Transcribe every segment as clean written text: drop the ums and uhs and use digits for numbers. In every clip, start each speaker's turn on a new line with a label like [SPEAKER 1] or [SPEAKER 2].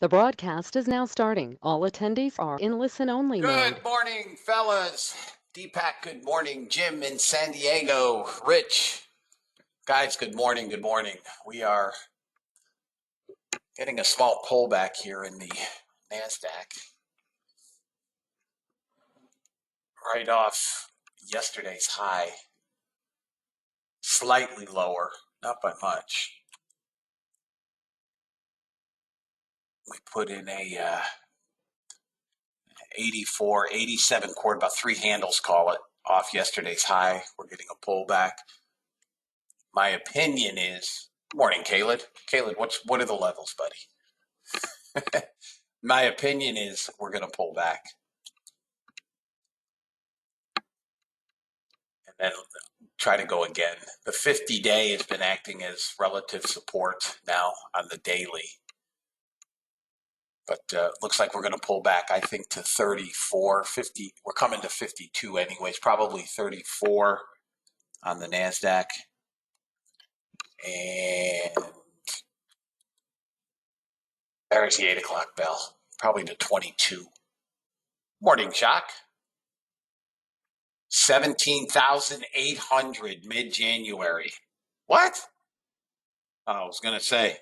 [SPEAKER 1] The broadcast is now starting. All attendees are in listen-only mode.
[SPEAKER 2] Good morning, fellas. Deepak, good morning. Jim in San Diego. Rich. Guys, good morning. Good morning. We are getting a small pullback here in the NASDAQ. Right off yesterday's high. Slightly lower, not by much. We put in a 84, 87 quarter, about three handles, call it, off yesterday's high. We're getting a pullback. My opinion is, morning, Caleb. Caleb, what are the levels, buddy? My opinion is we're going to pull back. And then try to go again. The 50-day has been acting as relative support now on the daily. But looks like we're going to pull back, I think, to 34, 50. We're coming to 52 anyways, probably 34 on the NASDAQ. And there's the 8 o'clock bell, probably to 22. Morning, Shock. 17,800 mid-January. What? Oh, I was going to say.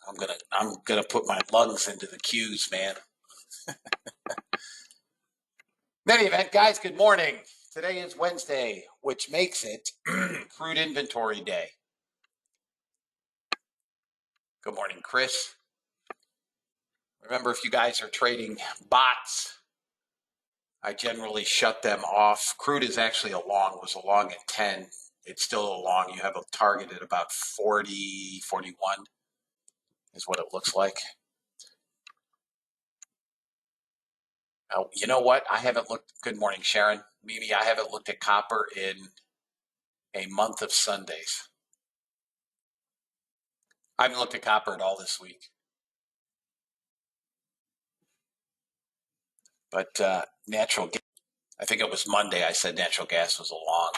[SPEAKER 2] I'm gonna put my lungs into the Q's, man. In any event, guys, good morning. Today is Wednesday, which makes it crude inventory day. Good morning, Chris. Remember, if you guys are trading bots, I generally shut them off. Crude is actually was along at 10. It's still along. You have a target at about 40, 41 is what it looks like. Now, you know what? I haven't looked. Good morning, Sharon. Mimi, I haven't looked at copper in a month of Sundays. I haven't looked at copper at all this week. But natural gas, I think it was Monday I said natural gas was a long.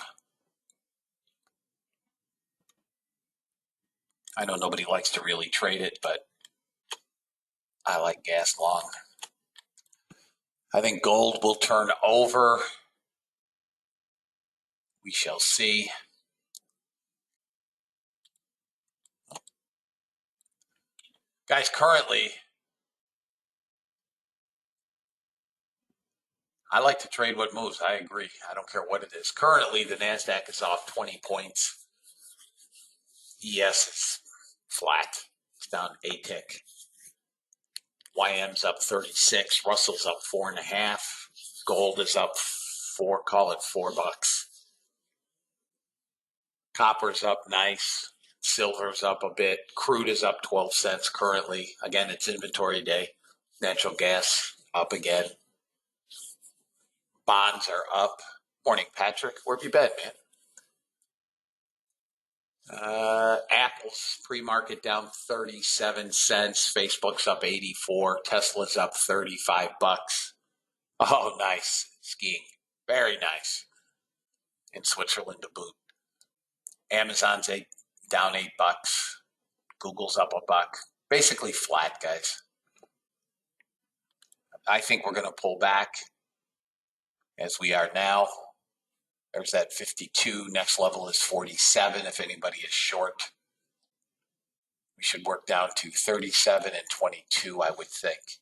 [SPEAKER 2] I know nobody likes to really trade it, but I like gas long. I think gold will turn over. We shall see. Guys, currently, I like to trade what moves. I agree. I don't care what it is. Currently, the NASDAQ is off 20 points. ES is flat. It's down a tick. YM's up 36. Russell's up 4.5. Gold is up call it $4. Copper's up nice. Silver's up a bit. Crude is up 12 cents currently. Again, it's inventory day. Natural gas up again. Bonds are up. Morning, Patrick. Where have you been, man? Apple's pre-market down 37 cents. Facebook's up 84. Tesla's up $35. Oh, nice. Skiing. Very nice. In Switzerland to boot. Amazon's down $8. Google's up $1. Basically flat, guys. I think we're going to pull back as we are now. There's that 52. Next level is 47 if anybody is short. We should work down to 37 and 22, I would think.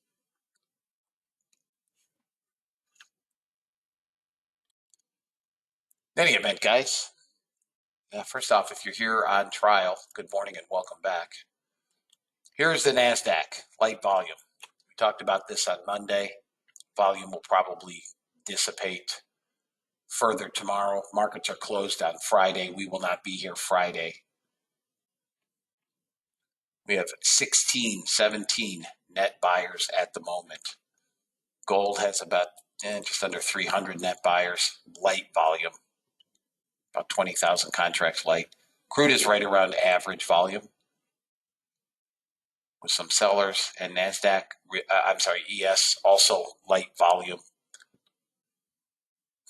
[SPEAKER 2] In any event, guys, first off, if you're here on trial, good morning and welcome back. Here's the NASDAQ, light volume. We talked about this on Monday. Volume will probably dissipate further tomorrow. Markets are closed on Friday. We will not be here Friday. We have 16, 17 net buyers at the moment. Gold has about just under 300 net buyers, light volume, about 20,000 contracts light. Crude is right around average volume with some sellers, and ES also light volume.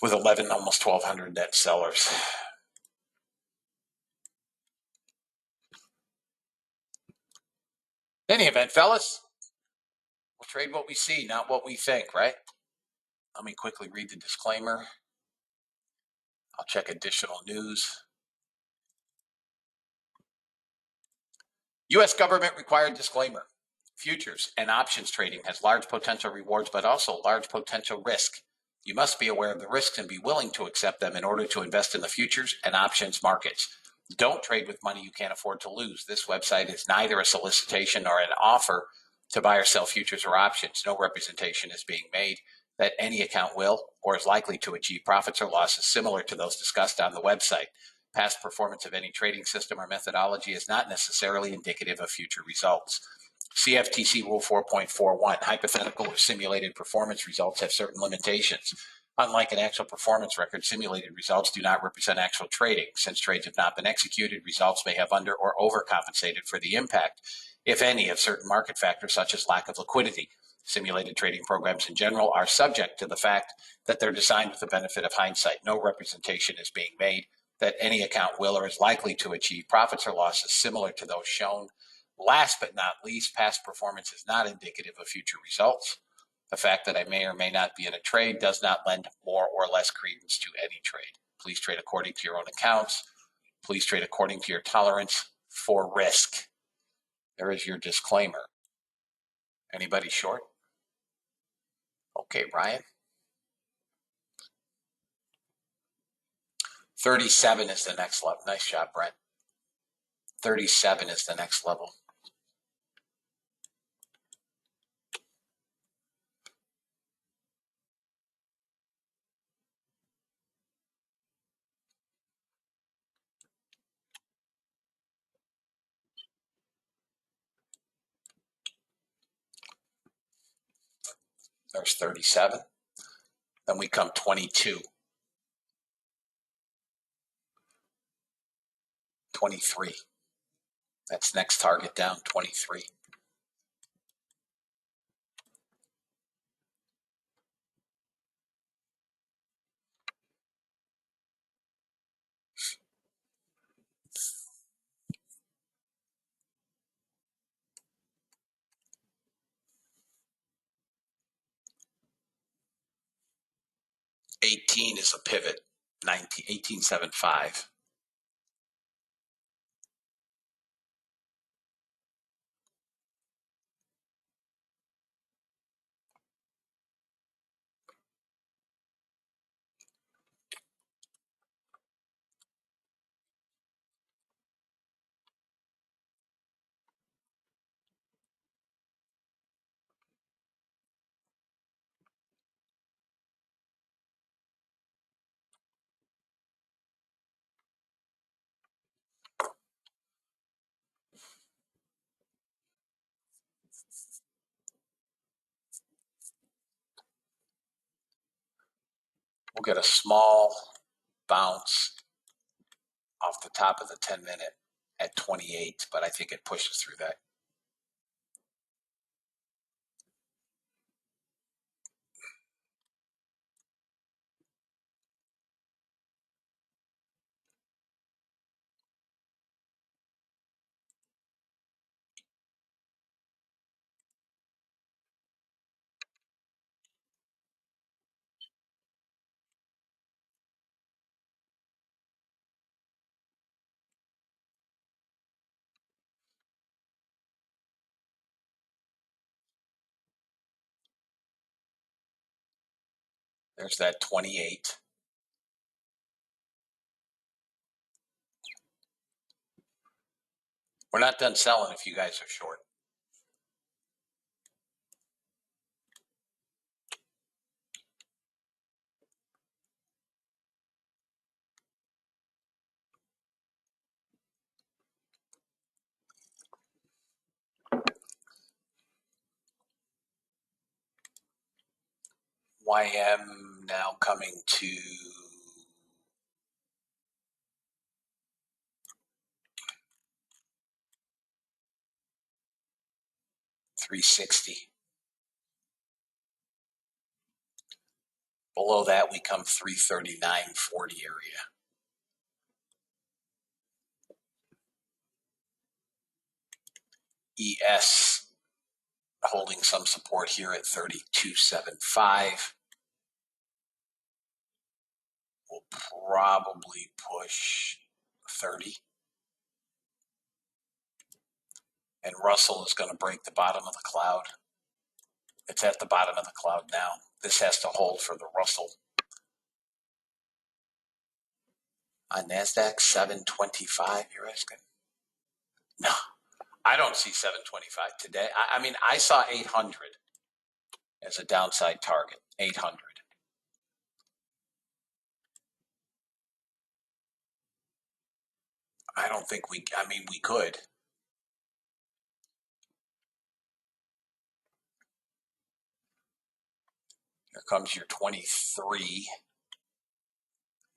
[SPEAKER 2] with 11, almost 1,200 net sellers. In any event, fellas, we'll trade what we see, not what we think, right? Let me quickly read the disclaimer. I'll check additional news. U.S. government required disclaimer. Futures and options trading has large potential rewards, but also large potential risk. You must be aware of the risks and be willing to accept them in order to invest in the futures and options markets. Don't trade with money you can't afford to lose. This website is neither a solicitation nor an offer to buy or sell futures or options. No representation is being made that any account will or is likely to achieve profits or losses similar to those discussed on the website. Past performance of any trading system or methodology is not necessarily indicative of future results. CFTC Rule 4.41, hypothetical or simulated performance results have certain limitations. Unlike an actual performance record, simulated results do not represent actual trading. Since trades have not been executed, results may have under or overcompensated for the impact, if any, of certain market factors such as lack of liquidity. Simulated trading programs in general are subject to the fact that they're designed with the benefit of hindsight. No representation is being made that any account will or is likely to achieve profits or losses similar to those shown. Last but not least, past performance is not indicative of future results. The fact that I may or may not be in a trade does not lend more or less credence to any trade. Please trade according to your own accounts. Please trade according to your tolerance for risk. There is your disclaimer. Anybody short? Okay, Ryan. 37 is the next level. Nice job, Brent. 37 is the next level. There's 37. Then we come 22. 23. That's next target down, 23. $18 is a pivot, 18.75. We'll get a small bounce off the top of the 10-minute at 28, but I think it pushes through that. There's that 28. We're not done selling if you guys are short. YM now coming to 360. Below that, we come 339.40 area. ES holding some support here at 32.75. We'll probably push 30. And Russell is going to break the bottom of the cloud. It's at the bottom of the cloud now. This has to hold for the Russell. On NASDAQ, 725, you're asking? No, I don't see 725 today. I mean, I saw 800 as a downside target, 800. I don't think we could. Here comes your 23.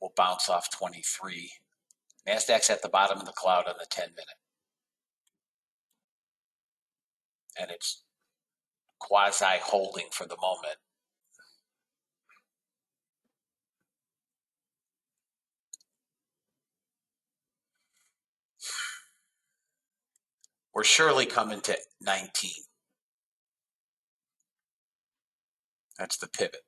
[SPEAKER 2] We'll bounce off 23. NASDAQ's at the bottom of the cloud on the 10-minute. And it's quasi holding for the moment. We're surely coming to 19. That's the pivot.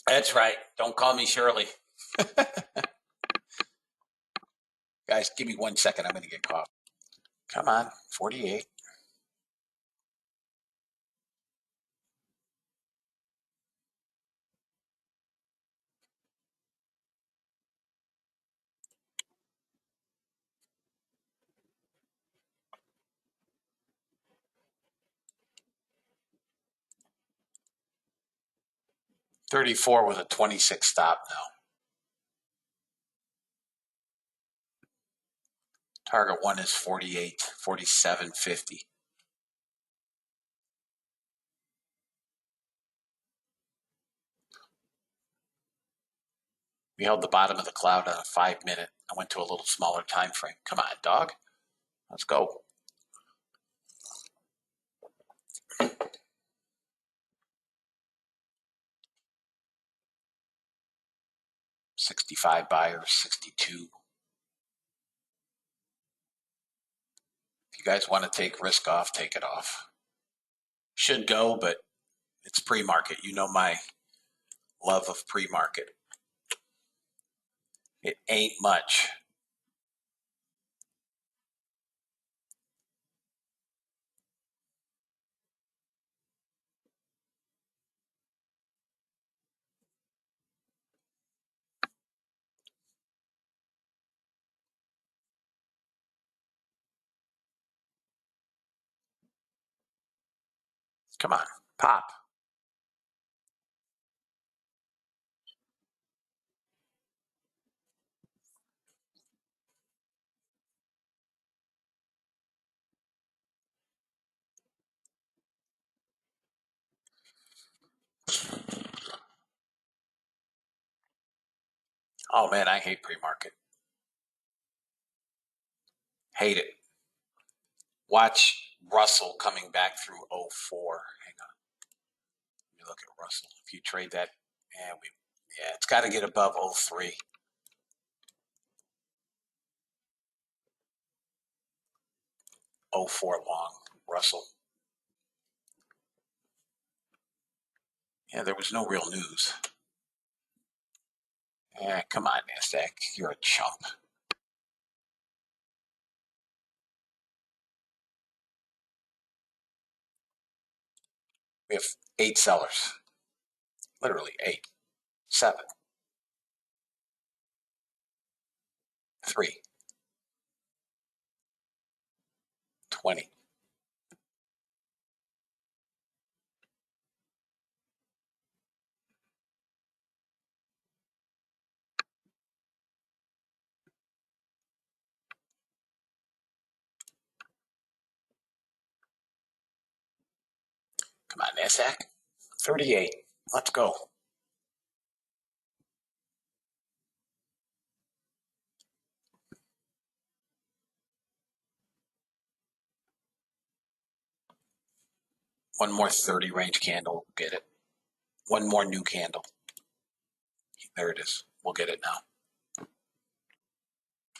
[SPEAKER 2] That's right. Don't call me Shirley. Guys, give me 1 second. I'm going to get coffee. Come on, 48. $34 with a 26 stop now. Target one is 48, 47.50. We held the bottom of the cloud on a 5-minute. I went to a little smaller time frame. Come on, dog. Let's go. $65 buyers, 62. If you guys want to take risk off, take it off. Should go, but it's pre-market. You know my love of pre-market. It ain't much. Come on, pop. Oh man, I hate pre-market. Hate it. Watch Russell coming back through 04. Hang on. Let me look at Russell. If you trade that, it's got to get above 03. '04 long, Russell. Yeah, there was no real news. Come on, NASDAQ. You're a chump. We have 8 sellers. Literally 8. 7. 3. 20. NASDAQ, 38. Let's go. One more 30 range candle, we'll get it. One more new candle. There it is. We'll get it now.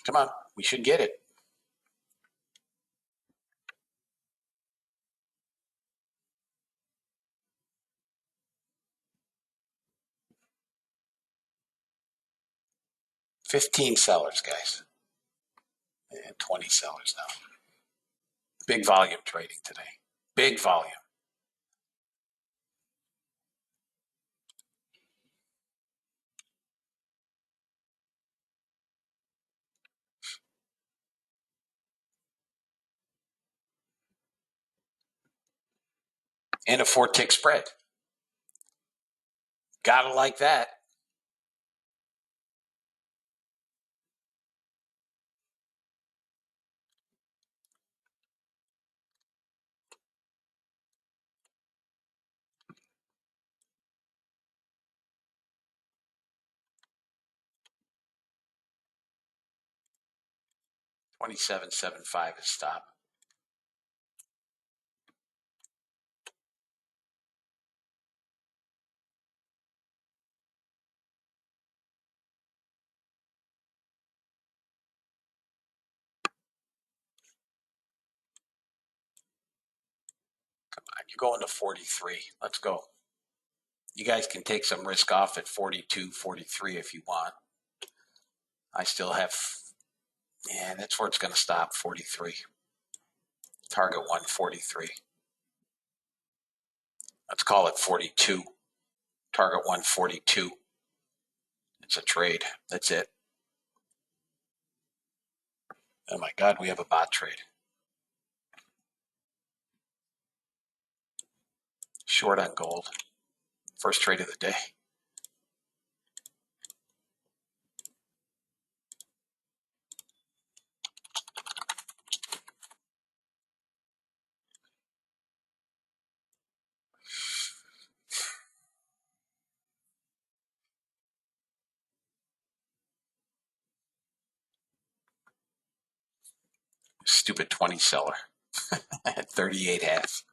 [SPEAKER 2] Come on, we should get it. $15 sellers, guys. And 20 sellers now. Big volume trading today. Big volume. And a 4-tick spread. Gotta like that. $27.75 is stop. Come on, you're going to 43. Let's go. You guys can take some risk off at 42, 43 if you want. I still have, yeah, that's where it's going to stop, 43. Target 143. Let's call it 42. Target 142. It's a trade. That's it. Oh my God, we have a bot trade. Short on gold. First trade of the day. Stupid 20 seller at 38.5.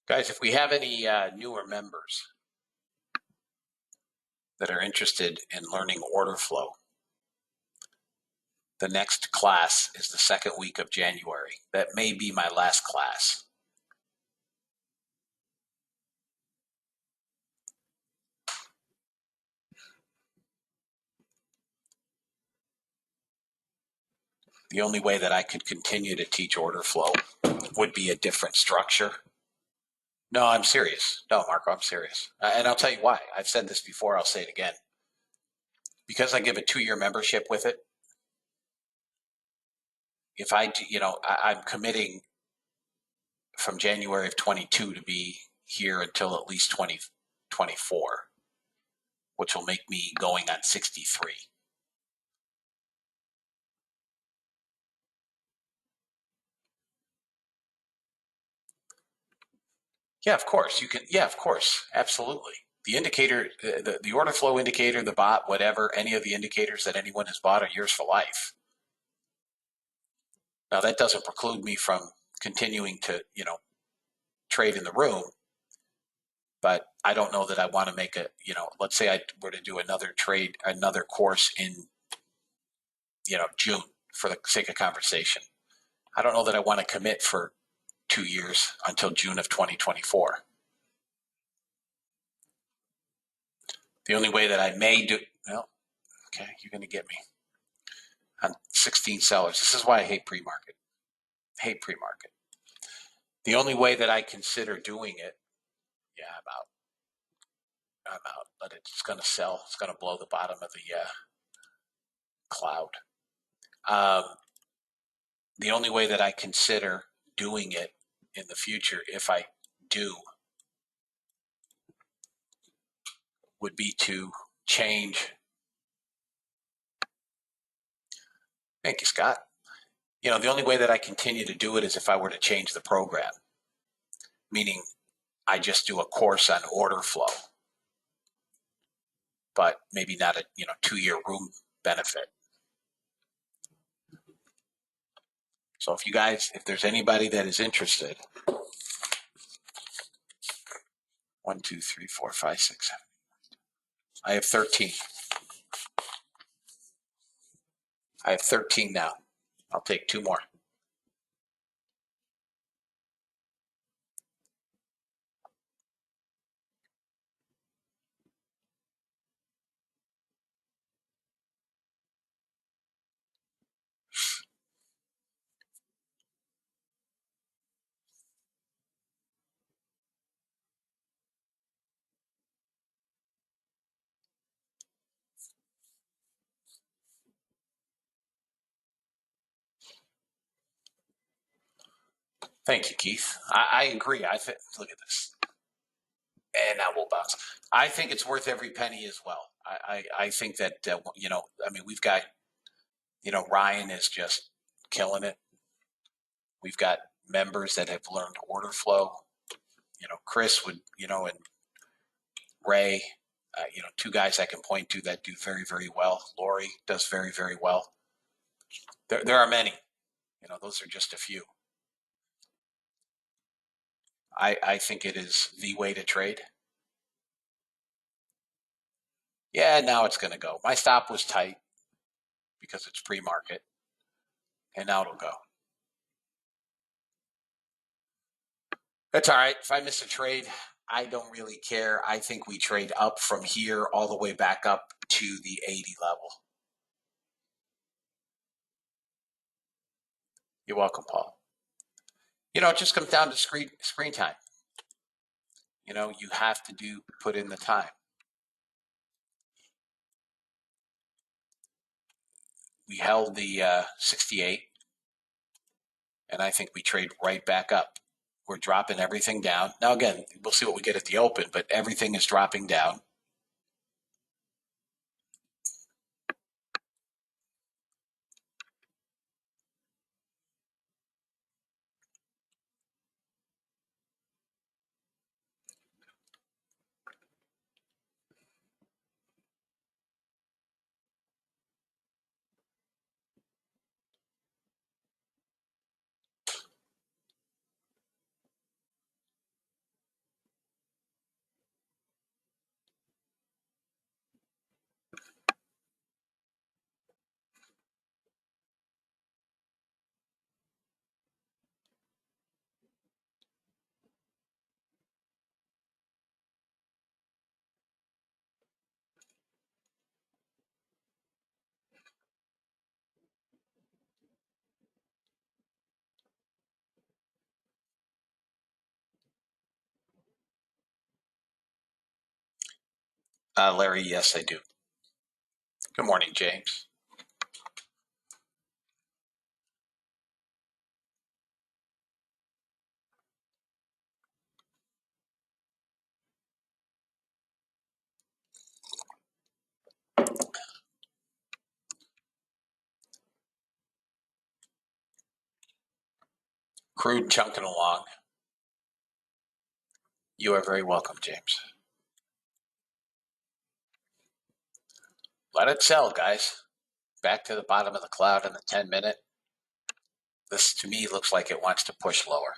[SPEAKER 2] Guys, if we have any newer members that are interested in learning order flow, the next class is the second week of January. That may be my last class. The only way that I could continue to teach order flow would be a different structure. No, I'm serious. No, Marco, I'm serious. And I'll tell you why. I've said this before. I'll say it again. Because I give a 2-year membership with it, if I'm committing from January of 22 to be here until at least 2024, which will make me going on 63. Yeah, of course you can. Yeah, of course, absolutely. The indicator, the order flow indicator, the bot, whatever, any of the indicators that anyone has bought are yours for life. Now that doesn't preclude me from continuing to, trade in the room, but I don't know that I want to make a, let's say I were to do another trade, another course in, June for the sake of conversation. I don't know that I want to commit for 2 years until June of 2024. The only way that I may do, well, okay, you're going to get me on 16 sellers. This is why I hate pre-market. hate pre-market. The only way that I consider doing it, yeah, I'm out. But it's going to sell. It's going to blow the bottom of the cloud. The only way that I consider doing it in the future, if I do, would be to change. Thank you, Scott. You know, the only way that I continue to do it is if I were to change the program, meaning I just do a course on order flow, but maybe not a 2-year room benefit. So if there's anybody that is interested, 1, 2, 3, 4, 5, 6, 7. I have 13. I have 13 now. I'll take 2 more. Thank you, Keith. I agree. Look at this. And now we'll bounce. I think it's worth every penny as well. I think that, we've got, Ryan is just killing it. We've got members that have learned order flow. Chris would, and Ray, 2 guys I can point to that do very, very well. Lori does very, very well. There are many. Those are just a few. I think it is the way to trade. Yeah, now it's going to go. My stop was tight because it's pre-market, and now it'll go. That's all right. If I miss a trade, I don't really care. I think we trade up from here all the way back up to the 80 level. You're welcome, Paul. It just comes down to screen time. You have to put in the time. We held the 68, and I think we trade right back up. We're dropping everything down. Now, again, we'll see what we get at the open, but everything is dropping down. Larry, yes, I do. Good morning, James. Crude chunking along. You are very welcome, James. Let it sell, guys. Back to the bottom of the cloud in the 10-minute. This, to me, looks like it wants to push lower.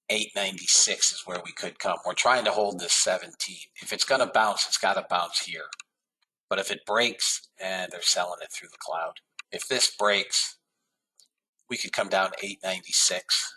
[SPEAKER 2] 896 is where we could come. We're trying to hold this 17. If it's going to bounce, it's got to bounce here. But if it breaks, and they're selling it through the cloud. If this breaks, we could come down 896.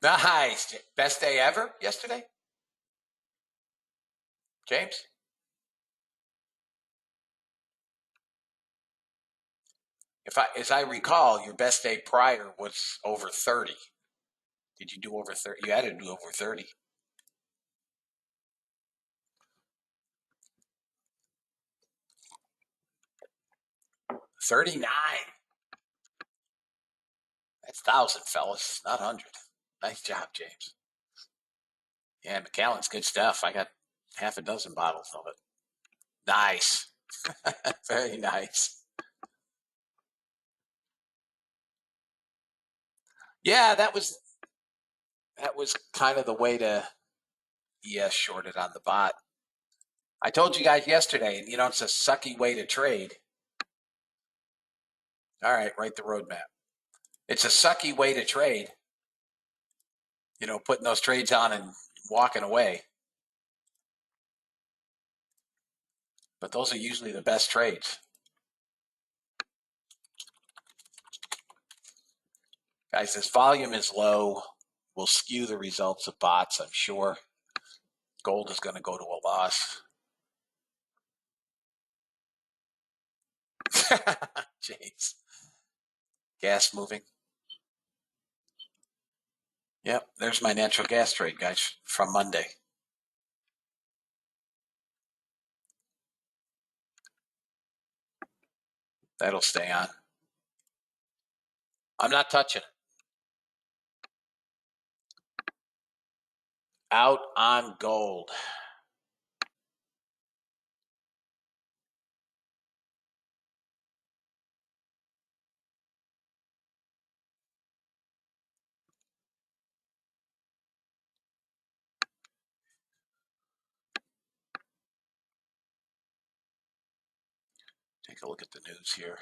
[SPEAKER 2] Nice. Best day ever yesterday, James? As I recall, your best day prior was over 30. Did you do over 30? You had to do over 30. 39. That's 1,000, fellas, not 100. Nice job, James. Yeah, Macallan's good stuff. I got half a dozen bottles of it. Nice. Very nice. Yeah, that was kind of the way to short it on the bot. I told you guys yesterday, it's a sucky way to trade. All right, write the roadmap. It's a sucky way to trade. Putting those trades on and walking away. But those are usually the best trades. Guys, this volume is low. Will skew the results of bots, I'm sure. Gold is going to go to a loss. Jeez. Gas moving. Yep, there's my natural gas trade, guys, from Monday. That'll stay on. I'm not touching it. Out on gold. Take a look at the news here.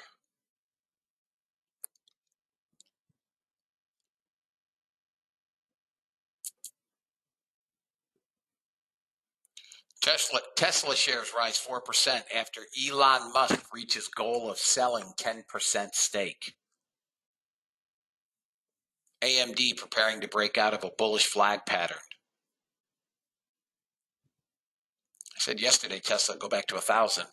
[SPEAKER 2] Tesla shares rise 4% after Elon Musk reaches goal of selling 10% stake. AMD preparing to break out of a bullish flag pattern. I said yesterday, Tesla go back to 1,000.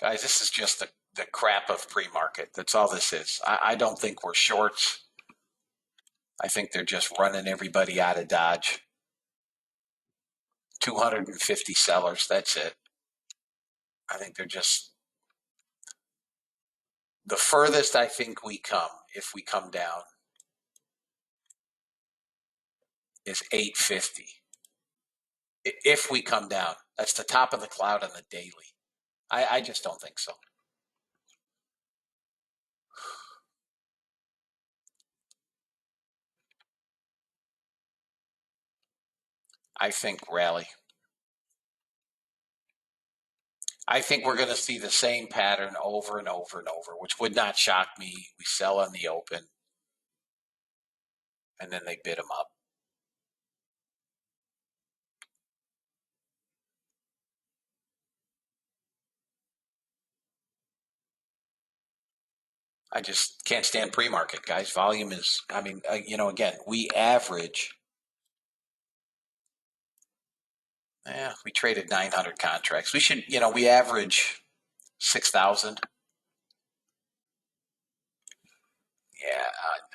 [SPEAKER 2] Guys, this is just the crap of pre-market. That's all this is. I don't think we're shorts. I think they're just running everybody out of Dodge. 250 sellers, that's it. I think they're just the furthest I think we come, if we come down, is 850. If we come down, that's the top of the cloud on the daily. I just don't think so. I think rally. I think we're going to see the same pattern over and over and over, which would not shock me. We sell on the open, and then they bid them up. I just can't stand pre-market, guys. Volume is, again, we average. We traded 900 contracts. We should, we average 6,000. Yeah,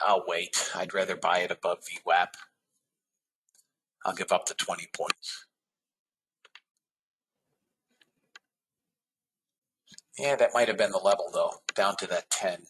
[SPEAKER 2] I'll wait. I'd rather buy it above VWAP. I'll give up the 20 points. Yeah, that might have been the level, though, down to that 10.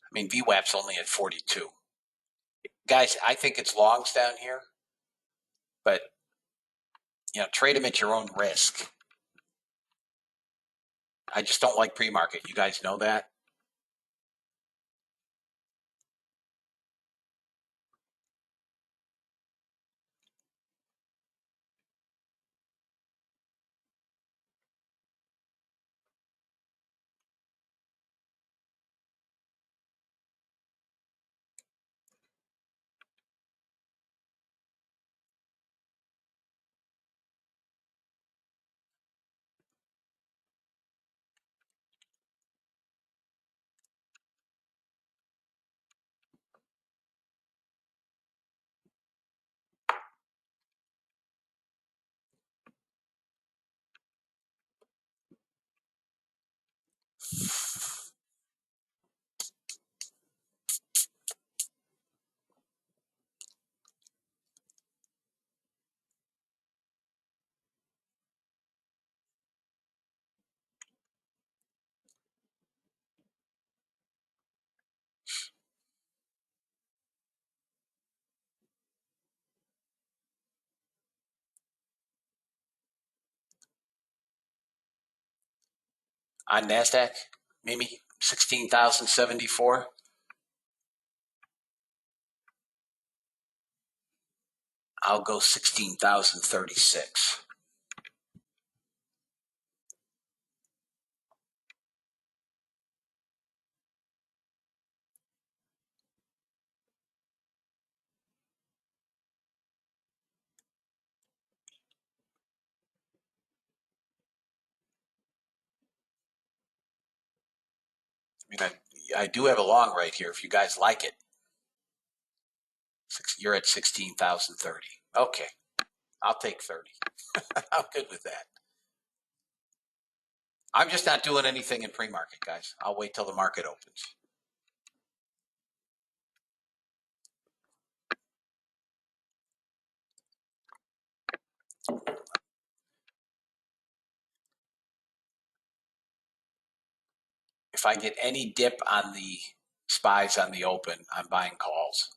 [SPEAKER 2] I mean, VWAP's only at 42. Guys, I think it's longs down here, but trade them at your own risk. I just don't like pre-market. You guys know that. On NASDAQ, maybe 16,074. I'll go 16,036. I mean, I do have a long right here if you guys like it. You're at 16,030. Okay, I'll take 30. I'm good with that. I'm just not doing anything in pre-market, guys. I'll wait till the market opens. If I get any dip on the SPYs on the open, I'm buying calls.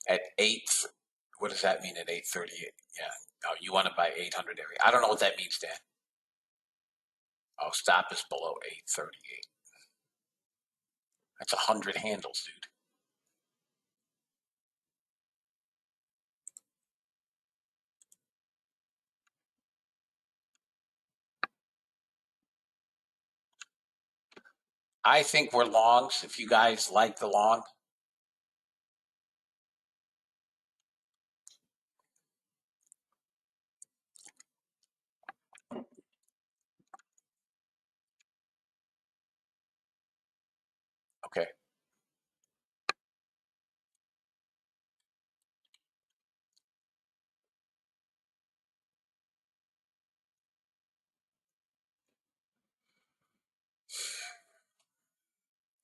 [SPEAKER 2] At 8, what does that mean at 838? Yeah. Oh, you want to buy 800 area. I don't know what that means, Dan. Oh, stop is below 838. That's 100 handles, dude. I think we're longs. If you guys like the long, okay.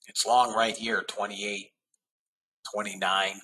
[SPEAKER 2] It's long right here, 28, 29.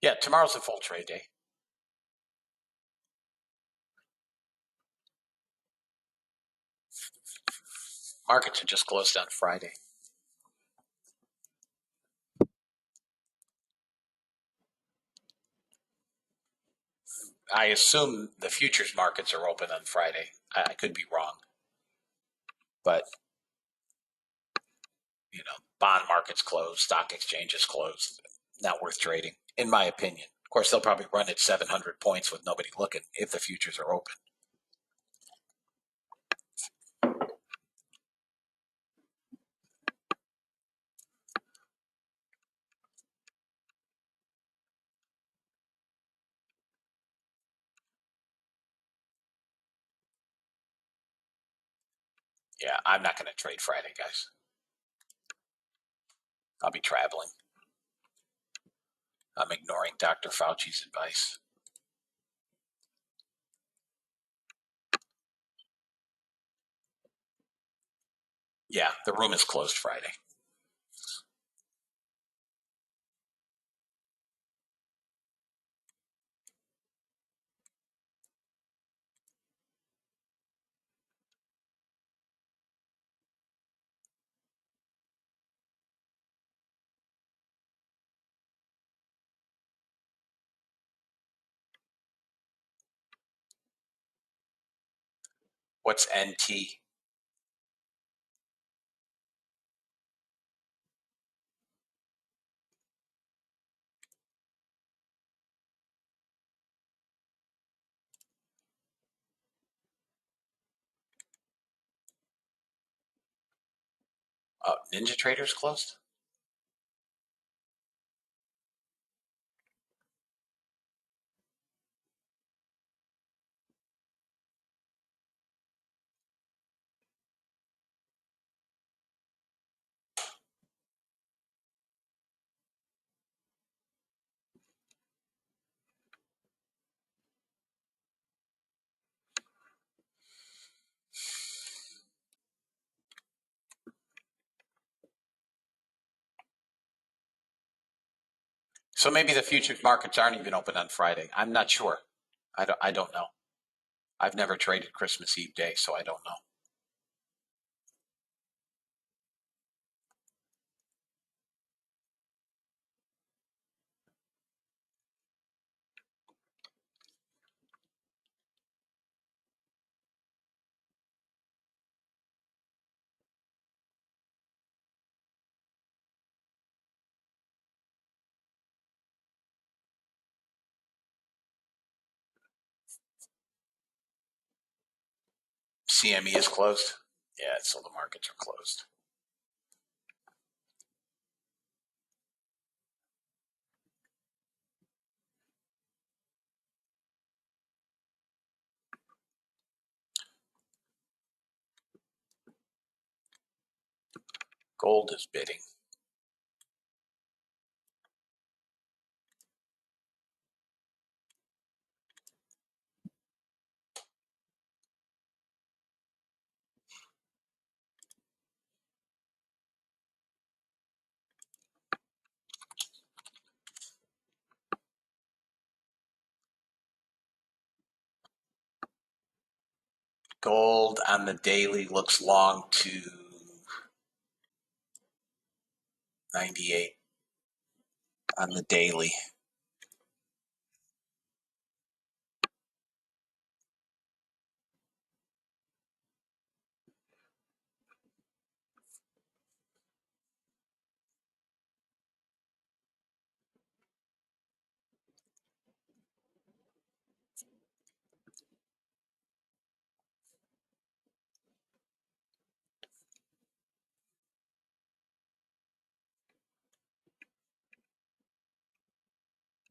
[SPEAKER 2] Yeah, tomorrow's a full trade day. Markets are just closed on Friday. I assume the futures markets are open on Friday. I could be wrong, but bond markets closed, stock exchanges closed. Not worth trading, in my opinion. Of course, they'll probably run at 700 points with nobody looking if the futures are open. Yeah, I'm not going to trade Friday, guys. I'll be traveling. I'm ignoring Dr. Fauci's advice. Yeah, the room is closed Friday. What's NT? Ninja Traders closed? So maybe the futures markets aren't even open on Friday. I'm not sure. I don't know. I've never traded Christmas Eve day, so I don't know. CME is closed? Yeah, so the markets are closed. Gold is bidding. Gold on the daily looks long to 98 on the daily.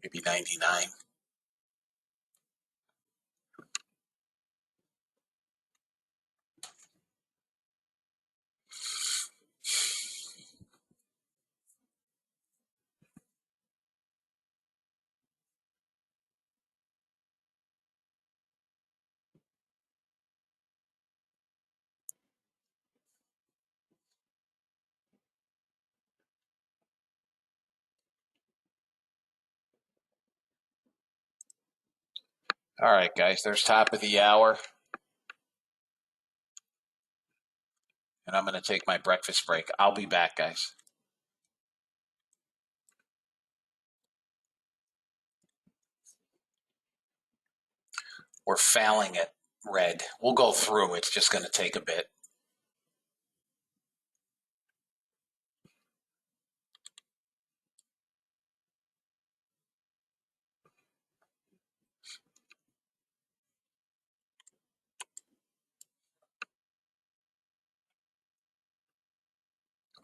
[SPEAKER 2] Maybe 99. All right, guys, there's top of the hour. And I'm going to take my breakfast break. I'll be back, guys. We're fouling it red. We'll go through. It's just going to take a bit.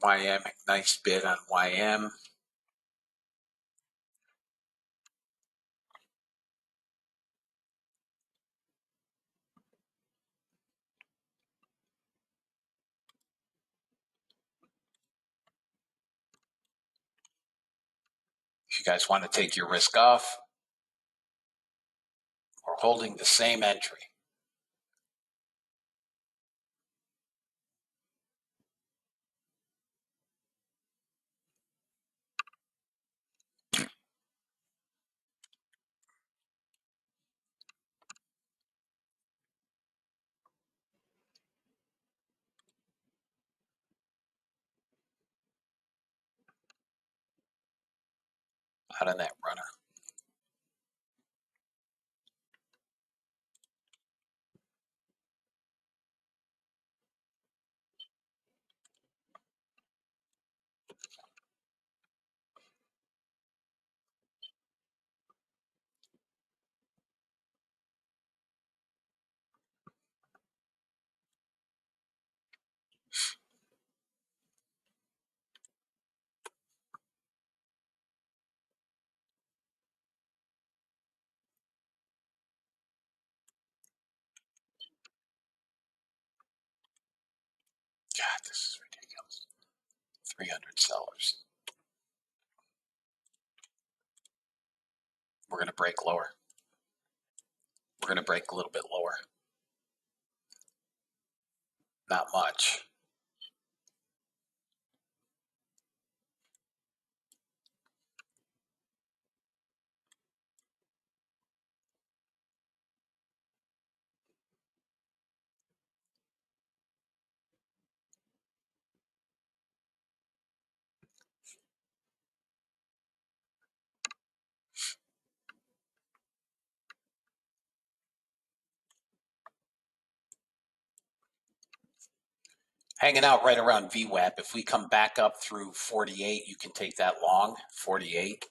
[SPEAKER 2] YM, nice bid on YM. If you guys want to take your risk off, we're holding the same entry. Out of that runner. God, this is ridiculous. 300 sellers. We're going to break lower. We're going to break a little bit lower. Not much. Hanging out right around VWAP. If we come back up through 48, you can take that long. 48.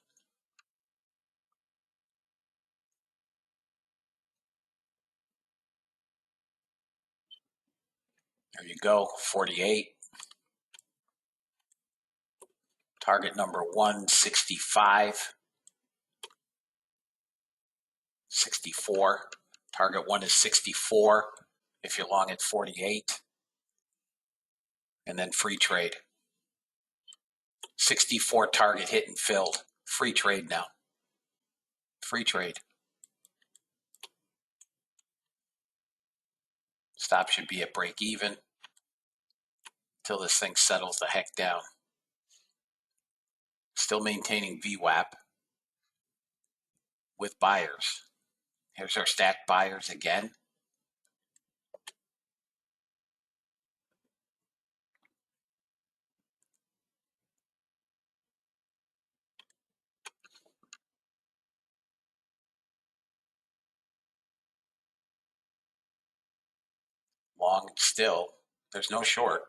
[SPEAKER 2] There you go. 48. Target number 165. 64. Target one is 64 if you're long at 48. And then free trade. 64 target hit and filled. Free trade now. Free trade. Stop should be at break even until this thing settles the heck down. Still maintaining VWAP with buyers. Here's our stacked buyers again. Long still. There's no short.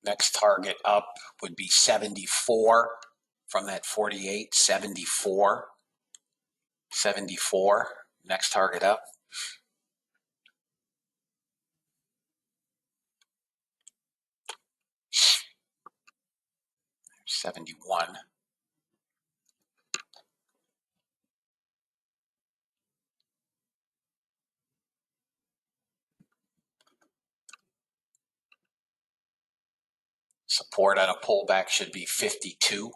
[SPEAKER 2] Next target up would be 74 from that 48. 74. 74. Next target up. 71. Support on a pullback should be 52.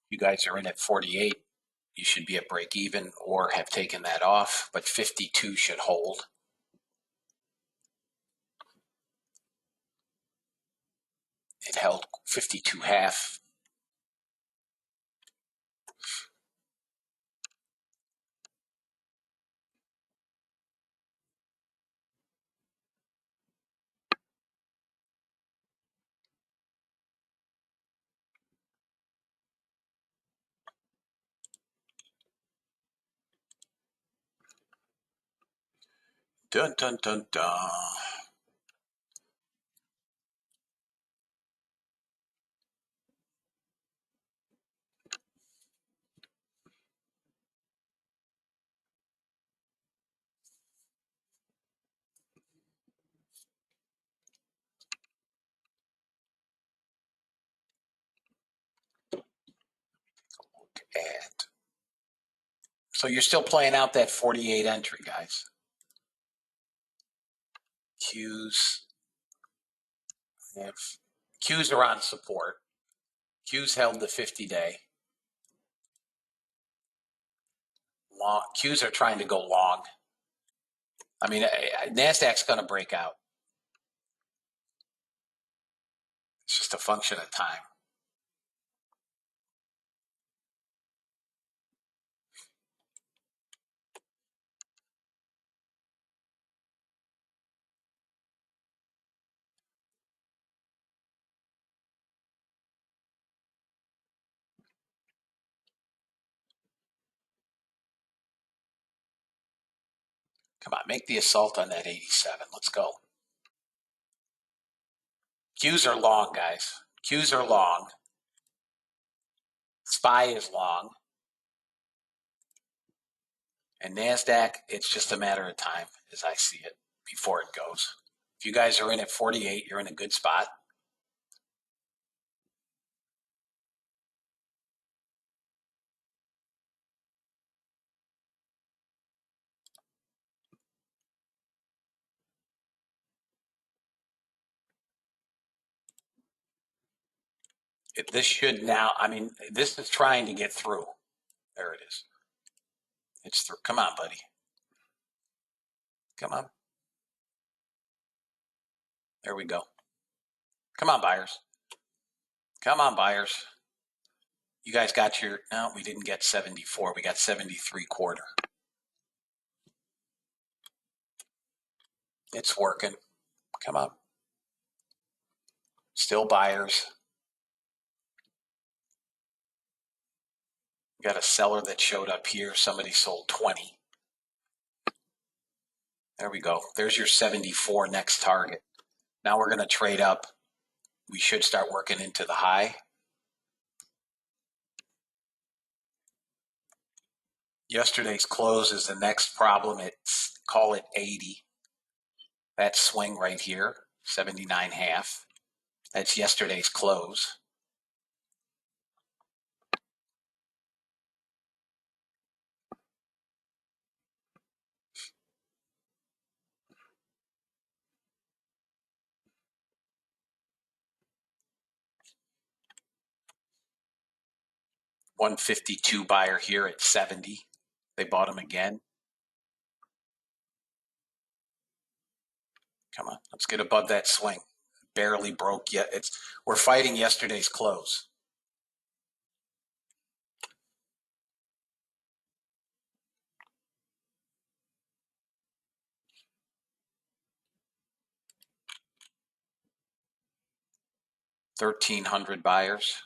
[SPEAKER 2] You guys are in at 48. you should be at break even or have taken that off, but 52 should hold. It held 52.5. Dun, dun, dun, dun. And so you're still playing out that 48 entry, guys. Qs are on support. Qs held the 50-day. Long. Qs are trying to go long. I mean, NASDAQ's going to break out. It's just a function of time. Come on, make the assault on that 87. Let's go. Qs are long, guys. Qs are long. SPY is long. And NASDAQ, it's just a matter of time, as I see it, before it goes. If you guys are in at 48, you're in a good spot. This should now, I mean, this is trying to get through. There it is. It's through. Come on, buddy. Come on. There we go. Come on, buyers. Come on, buyers. You guys got your, no, we didn't get 74. We got 73.25. It's working. Come on. Still buyers. Got a seller that showed up here. Somebody sold 20. There we go. There's your 74 next target. Now we're going to trade up. We should start working into the high. Yesterday's close is the next problem. It's, call it 80. That swing right here, 79.5. That's yesterday's close. $152 buyer here at 70. They bought him again. Come on, let's get above that swing. Barely broke yet. We're fighting yesterday's close. $1,300 buyers.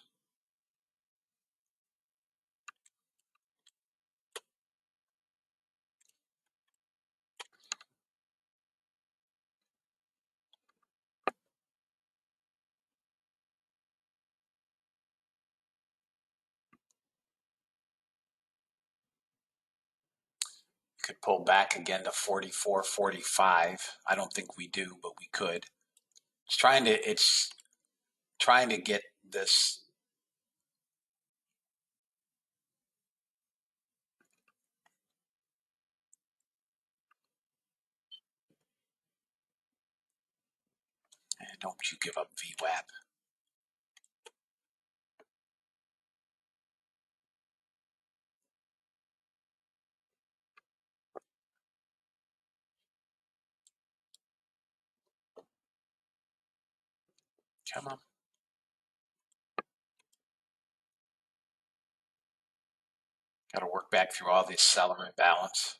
[SPEAKER 2] Could pull back again to 44, 45. I don't think we do, but we could. It's trying to get this. Don't you give up VWAP. Come on. Got to work back through all this seller imbalance.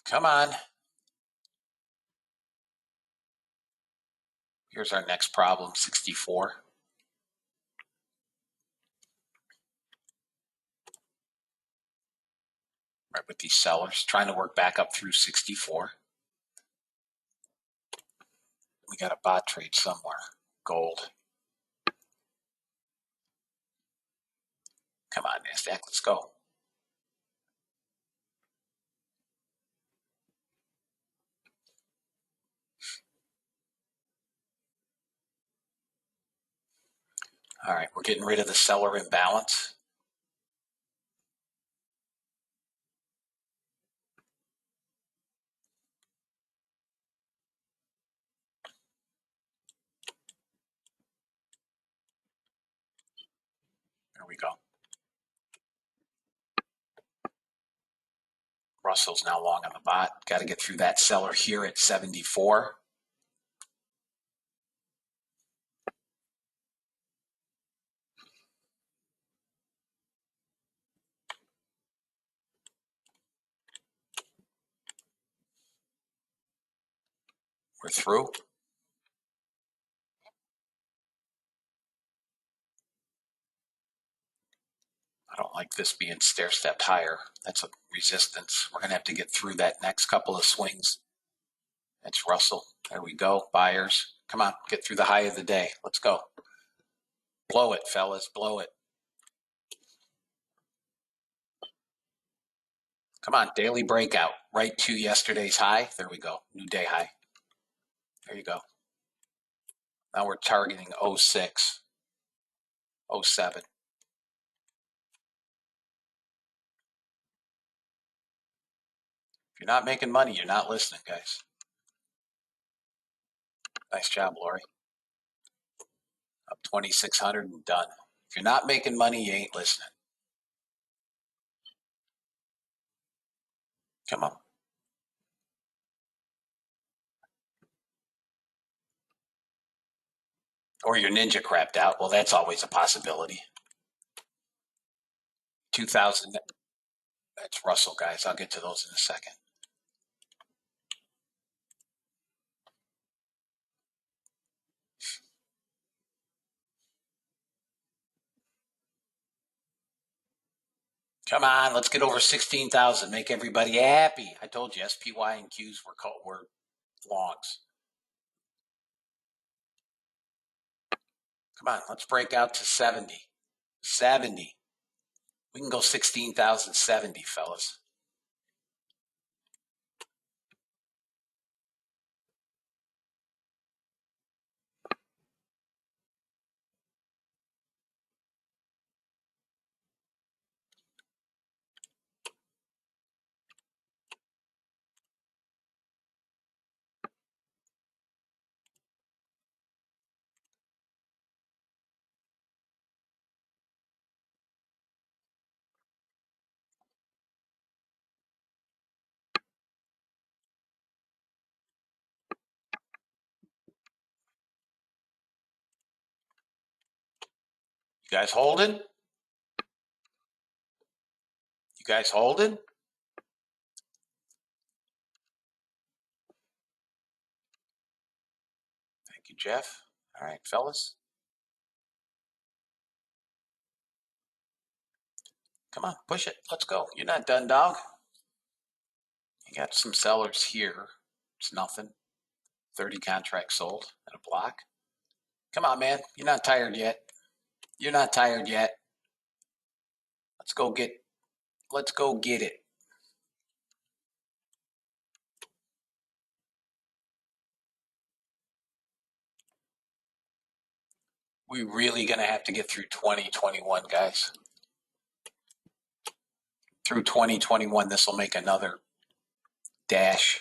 [SPEAKER 2] Come on. Here's our next problem, 64. Right, with these sellers, trying to work back up through 64. We got a bot trade somewhere. Gold. Come on, NASDAQ, let's go. All right, we're getting rid of the seller imbalance. There we go. Russell's now long on the bot. Got to get through that seller here at 74. We're through. I don't like this being stair-stepped higher. That's a resistance. We're going to have to get through that next couple of swings. That's Russell. There we go. Buyers. Come on, get through the high of the day. Let's go. Blow it, fellas. Blow it. Come on, daily breakout. Right to yesterday's high. There we go. New day high. There you go. Now we're targeting 06, 07. If you're not making money, you're not listening, guys. Nice job, Lori. Up 2,600 and done. If you're not making money, you ain't listening. Come on. Or your ninja crapped out. Well, that's always a possibility. 2,000. That's Russell, guys. I'll get to those in a second. Come on, let's get over 16,000. Make everybody happy. I told you SPY and Qs were longs. Come on, let's break out to 70. 70. We can go 16,070, fellas. You guys holding? You guys holding? Thank you, Jeff. All right, fellas. Come on, push it. Let's go. You're not done, dog. You got some sellers here. It's nothing. 30 contracts sold at a block. Come on, man. You're not tired yet. You're not tired yet. Let's go get it. We really gonna have to get through 2021, guys. Through 2021, this will make another dash.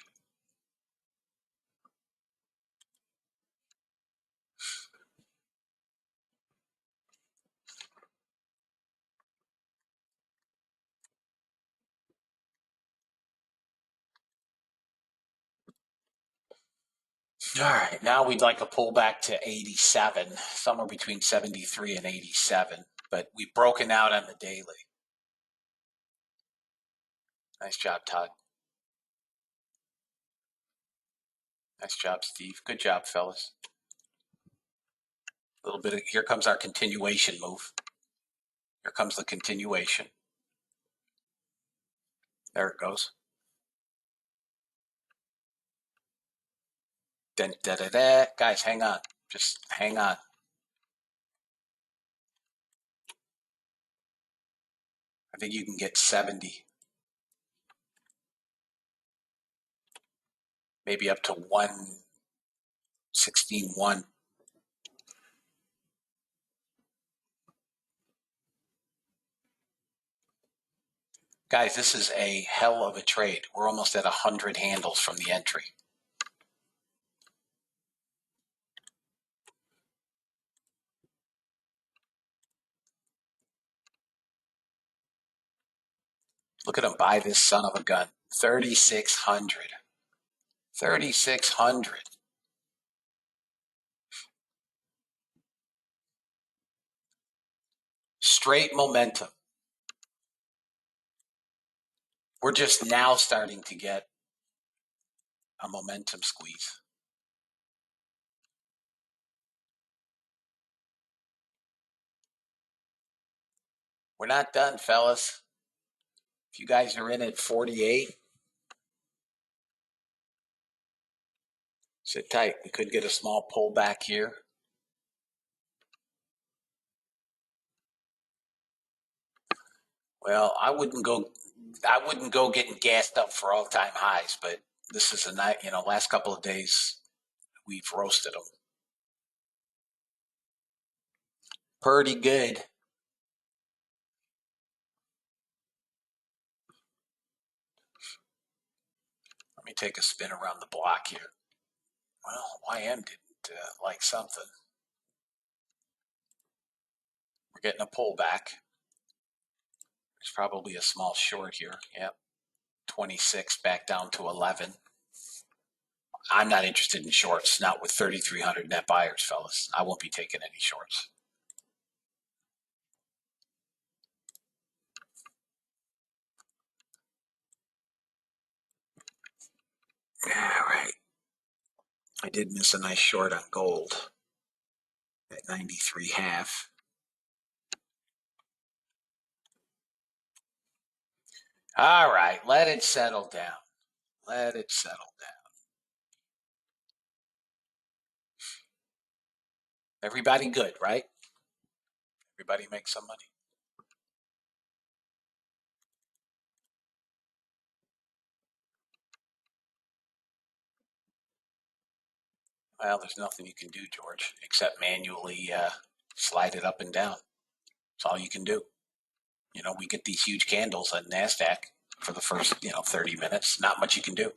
[SPEAKER 2] All right, now we'd like a pullback to 87, somewhere between 73 and 87, but we've broken out on the daily. Nice job, Todd. Nice job, Steve. Good job, fellas. A little bit of, here comes our continuation move. Here comes the continuation. There it goes. Da, da, da, da. Guys, hang on. Just hang on. I think you can get 70. Maybe up to 116.1. Guys, this is a hell of a trade. We're almost at 100 handles from the entry. Look at him buy this son of a gun. 3,600. 3,600. Straight momentum. We're just now starting to get a momentum squeeze. We're not done, fellas. If you guys are in at 48, sit tight. We could get a small pullback here. Well, I wouldn't go getting gassed up for all-time highs, but this is a night, last couple of days we've roasted them. Pretty good. Let me take a spin around the block here. Well, YM didn't like something. We're getting a pullback. There's probably a small short here. Yep. 26 back down to 11. I'm not interested in shorts, not with 3,300 net buyers, fellas. I won't be taking any shorts. All right. I did miss a nice short on gold at 93.5. All right, let it settle down. Let it settle down. Everybody good, right? Everybody make some money. Well, there's nothing you can do, George, except manually slide it up and down. That's all you can do. We get these huge candles on NASDAQ for the first, 30 minutes. Not much you can do.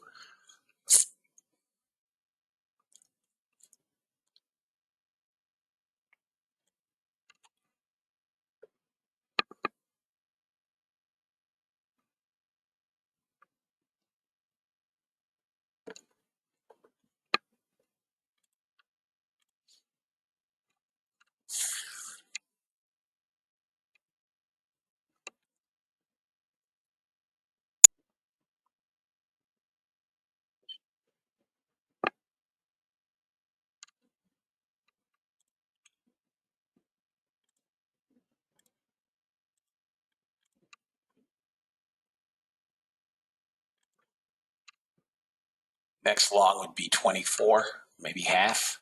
[SPEAKER 2] Next long would be 24, maybe half.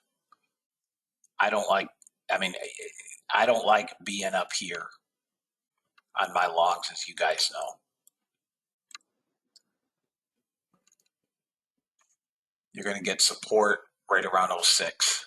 [SPEAKER 2] I don't like being up here on my longs, as you guys know. You're going to get support right around 06.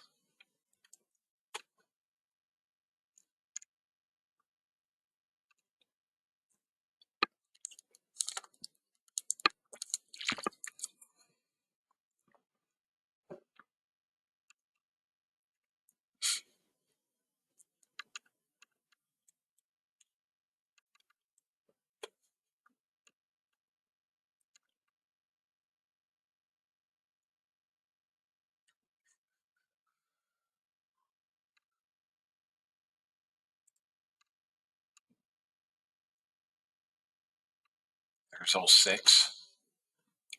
[SPEAKER 2] There's 06.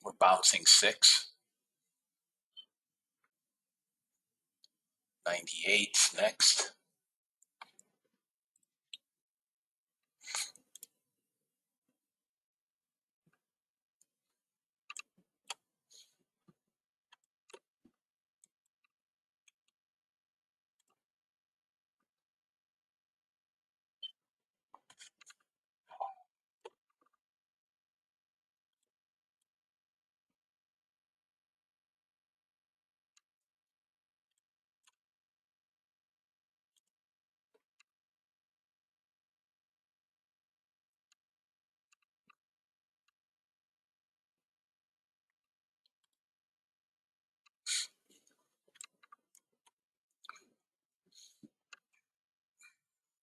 [SPEAKER 2] We're bouncing 6. 98 next.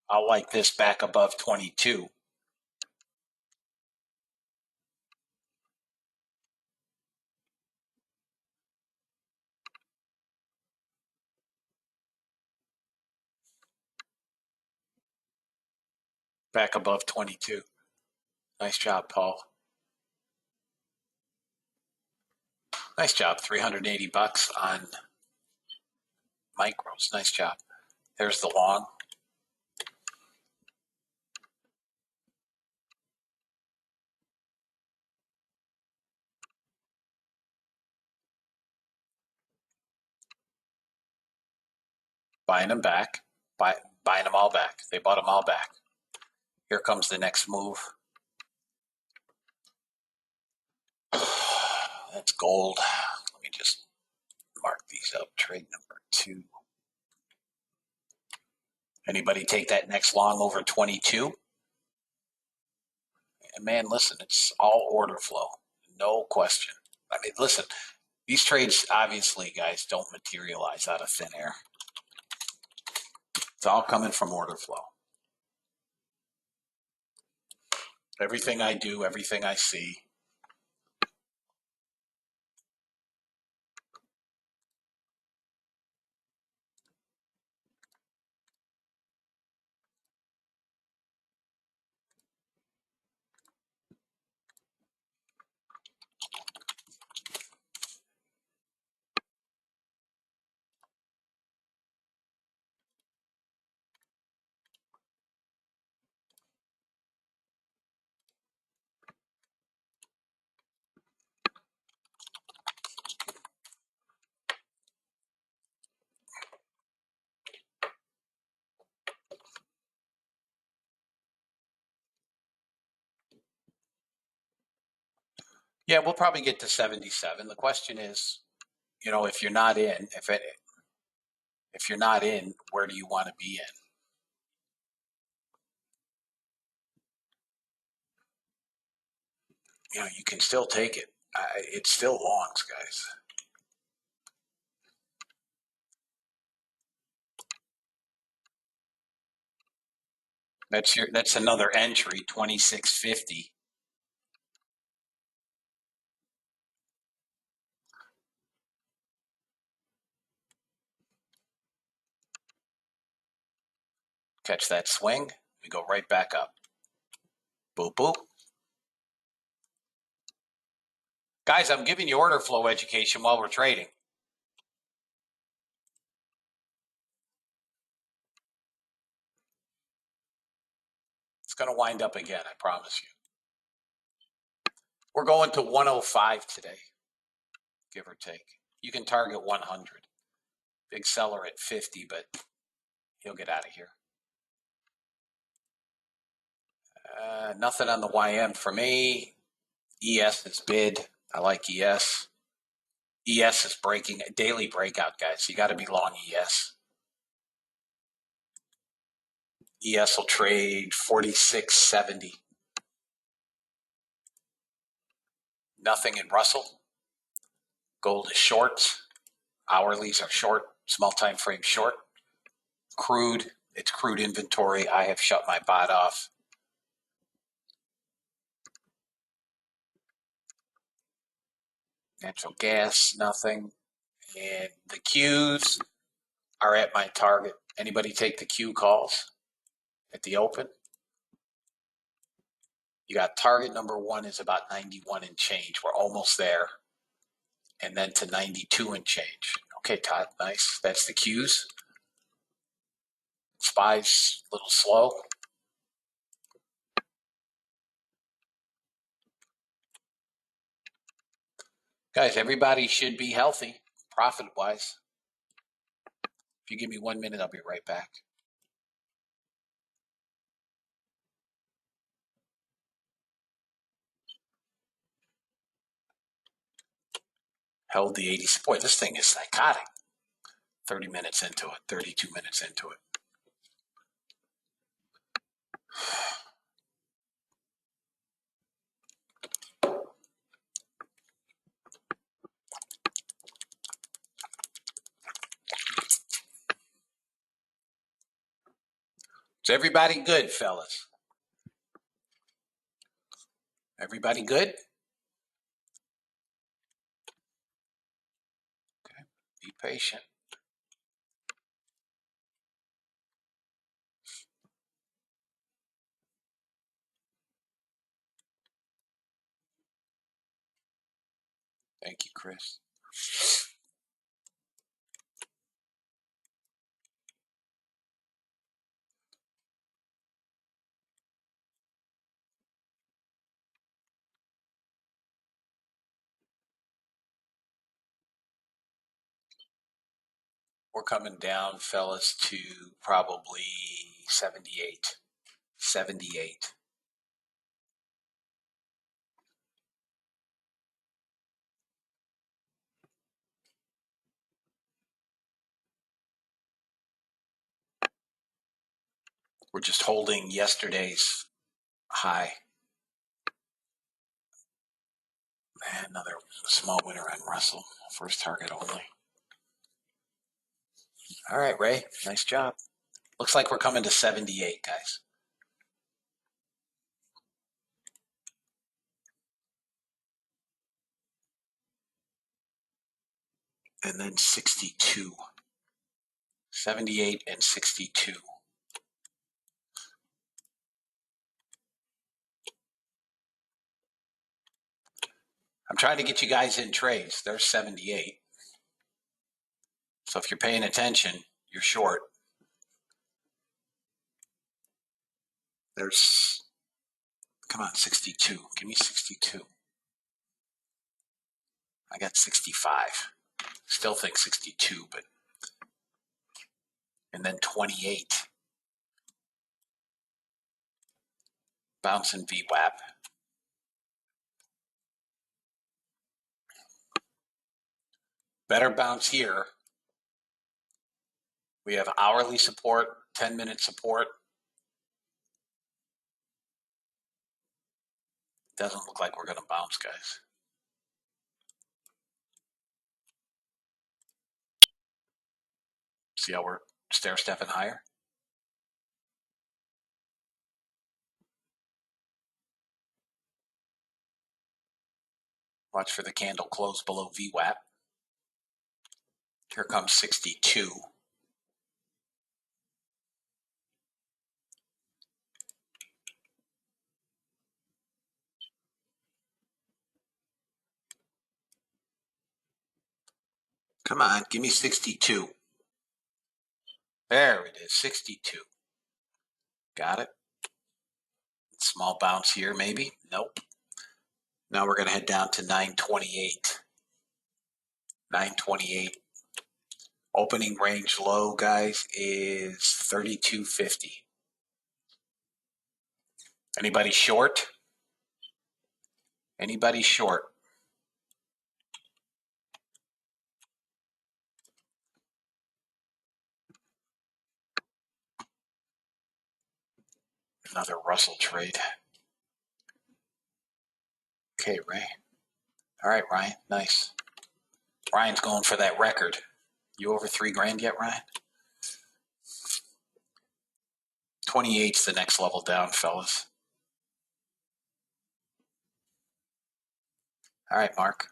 [SPEAKER 2] I'll like this back above 22. Back above 22. Nice job, Paul. Nice job. 380 bucks on micros. Nice job. There's the long. Buying them back. Buying them all back. They bought them all back. Here comes the next move. That's gold. Let me just mark these up. Trade number 2. Anybody take that next long over 22? And man, listen, it's all order flow. No question. I mean, listen, these trades obviously, guys, don't materialize out of thin air. It's all coming from order flow. Everything I do, everything I see. Yeah, we'll probably get to 77. The question is, if you're not in, if you're not in, where do you want to be in? You can still take it. It's still longs, guys. That's another entry, 2650. Catch that swing. We go right back up. Boop, boop. Guys, I'm giving you order flow education while we're trading. It's going to wind up again, I promise you. We're going to 105 today, give or take. You can target 100. Big seller at 50, but he'll get out of here. Nothing on the YM for me. ES is bid. I like ES. ES is breaking a daily breakout, guys. You got to be long ES. ES will trade 46.70. Nothing in Russell. Gold is short. Hourlies are short. Small time frame short. Crude, it's crude inventory. I have shut my bot off. Natural gas, nothing. And the Qs are at my target. Anybody take the Q calls at the open? You got target number 1 is about 91 and change. We're almost there. And then to 92 and change. Okay, Todd, nice. That's the cues. SPY's a little slow. Guys, everybody should be healthy, profit-wise. If you give me 1 minute, I'll be right back. Held the 80. Boy, this thing is psychotic. 30 minutes into it, 32 minutes into it. Is everybody good, fellas? Everybody good? Okay, be patient. Thank you, Chris. We're coming down, fellas, to probably 78. 78. We're just holding yesterday's high. Man, another small winner on Russell. First target only. All right, Ray. Nice job. Looks like we're coming to 78, guys. And then 62. 78 and 62. I'm trying to get you guys in trades. There's 78. So if you're paying attention, you're short. There's, come on, 62. Give me 62. I got 65. Still think 62, but. And then 28. Bouncing VWAP. Better bounce here. We have hourly support, 10-minute support. Doesn't look like we're going to bounce, guys. See how we're stair-stepping higher? Watch for the candle close below VWAP. Here comes 62. Come on, give me 62. There it is, 62. Got it. Small bounce here, maybe. Nope. Now we're going to head down to 928. 928. Opening range low, guys, is 32.50. Anybody short? Anybody short? Another Russell trade. Okay, Ray. All right, Ryan. Nice. Ryan's going for that record. You over $3,000 yet, Ryan? 28's the next level down, fellas. All right, Mark.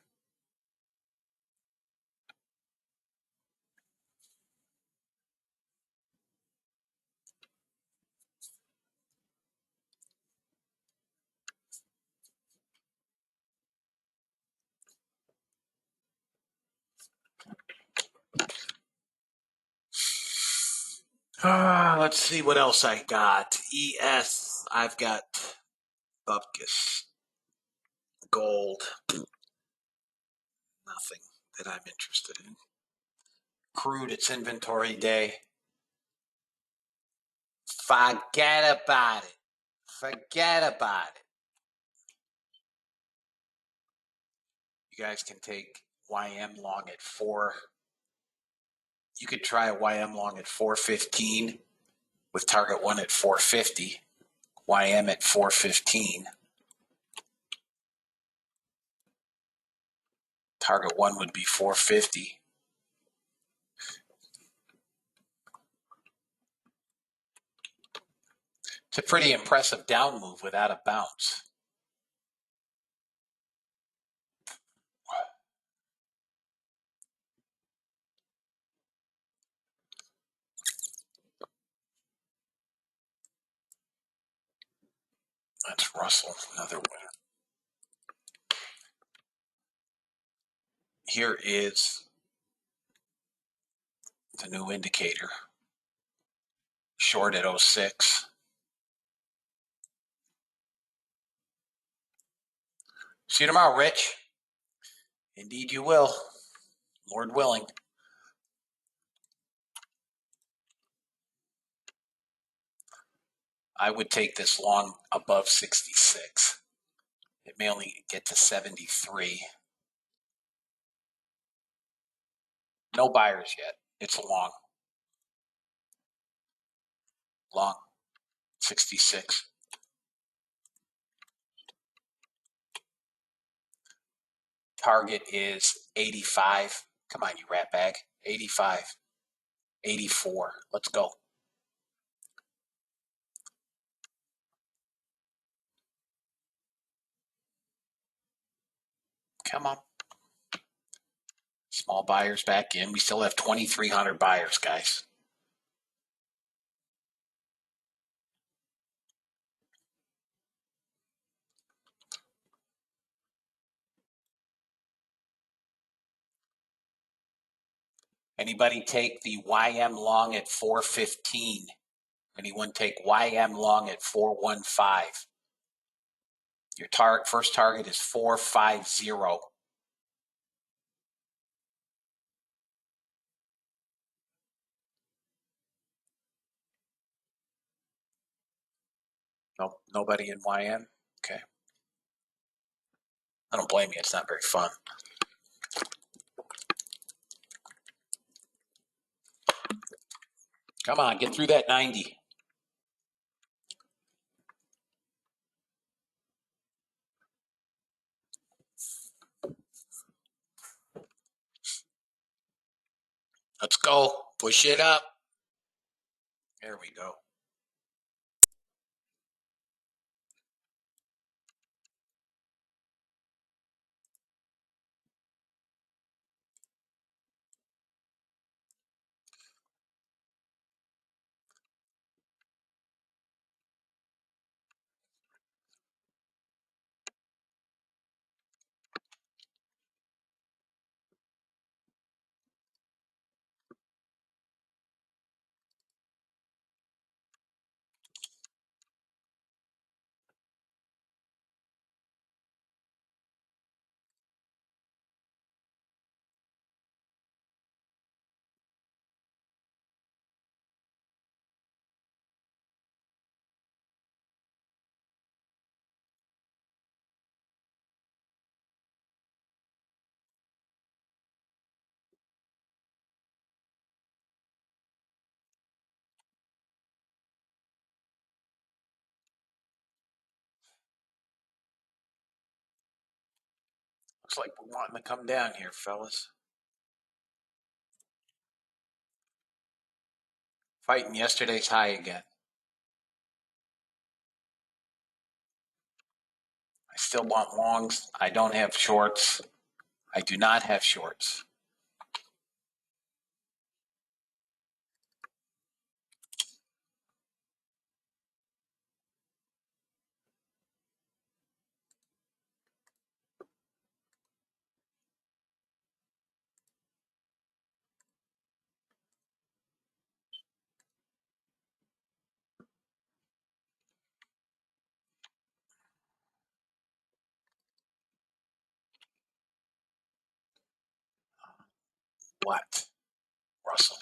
[SPEAKER 2] Let's see what else I got. ES, I've got Bupkis, gold, nothing that I'm interested in. Crude, it's inventory day. Forget about it. Forget about it. You guys can take YM long at 4. You could try a YM long at 415 with target 1 at 450, YM at 415. Target 1 would be 450. It's a pretty impressive down move without a bounce. That's Russell, another winner. Here is the new indicator. Short at 06. See you tomorrow, Rich. Indeed you will, Lord willing. I would take this long above 66. It may only get to 73. No buyers yet. It's a long. Long. 66. Target is 85. Come on, you rat bag. 85. 84. Let's go. Come on. Small buyers back in. We still have 2,300 buyers, guys. Anybody take the YM long at 415? Anyone take YM long at 415? Your first target is 450. Nope, nobody in YM? Okay. I don't blame you. It's not very fun. Come on, get through that 90. Let's go. Push it up. There we go. Looks like we're wanting to come down here, fellas. Fighting yesterday's high again. I still want longs. I don't have shorts. I do not have shorts. What? Russell.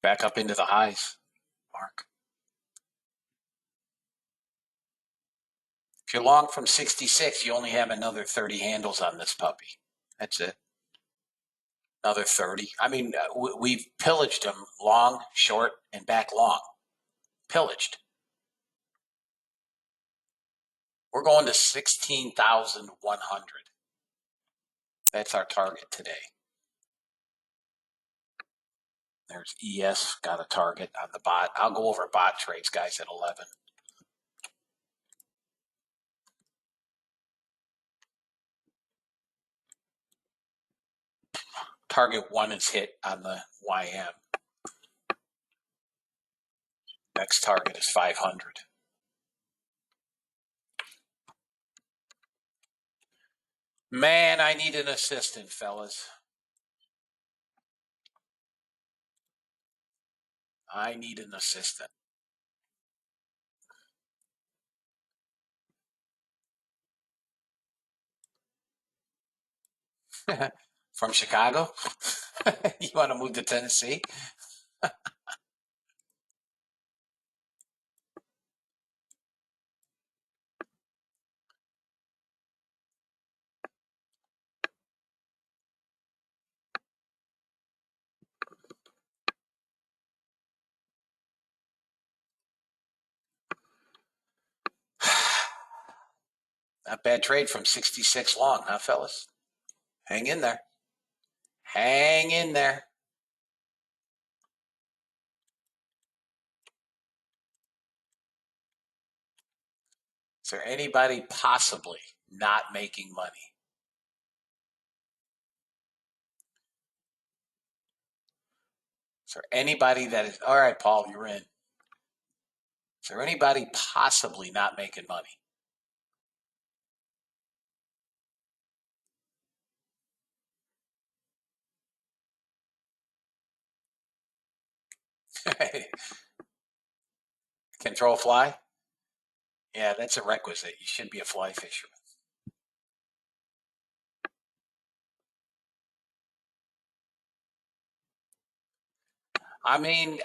[SPEAKER 2] Back up into the highs, Mark. If you're long from 66, you only have another 30 handles on this puppy. That's it. Another 30. I mean, we've pillaged them long, short, and back long. Pillaged. We're going to 16,100. That's our target today. There's ES, got a target on the bot. I'll go over bot trades, guys, at 11. Target 1 is hit on the YM. Next target is 500. Man, I need an assistant, fellas. I need an assistant. From Chicago? You want to move to Tennessee? Not bad trade from 66 long, huh, fellas? Hang in there. Hang in there. Is there anybody possibly not making money? Is there anybody that is, all right, Paul, you're in. Is there anybody possibly not making money? Can throw a fly? Yeah, that's a requisite. You should be a fly fisherman. I mean,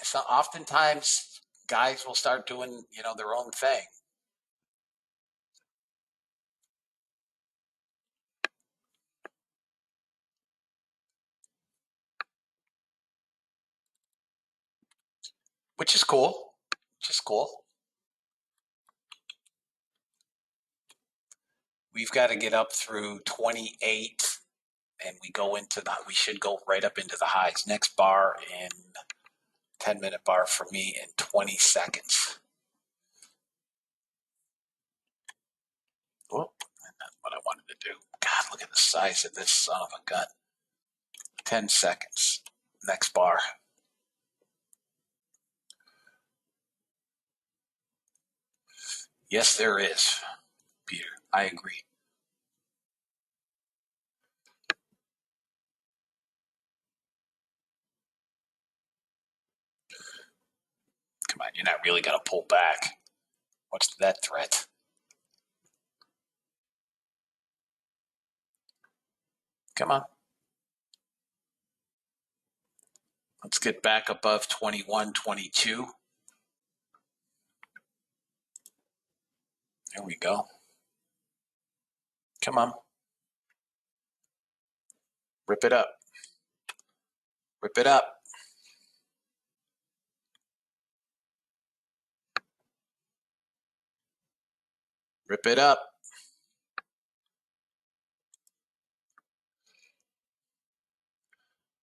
[SPEAKER 2] so oftentimes guys will start doing, their own thing. Which is cool. Which is cool. We've got to get up through 28 and we should go right up into the highs. Next bar in 10-minute bar for me in 20 seconds. Oh, that's what I wanted to do. God, look at the size of this son of a gun. 10 seconds. Next bar. Yes, there is, Peter. I agree. Come on, you're not really going to pull back. What's that threat? Come on. Let's get back above 21, 22. There we go. Come on. Rip it up. Rip it up. Rip it up.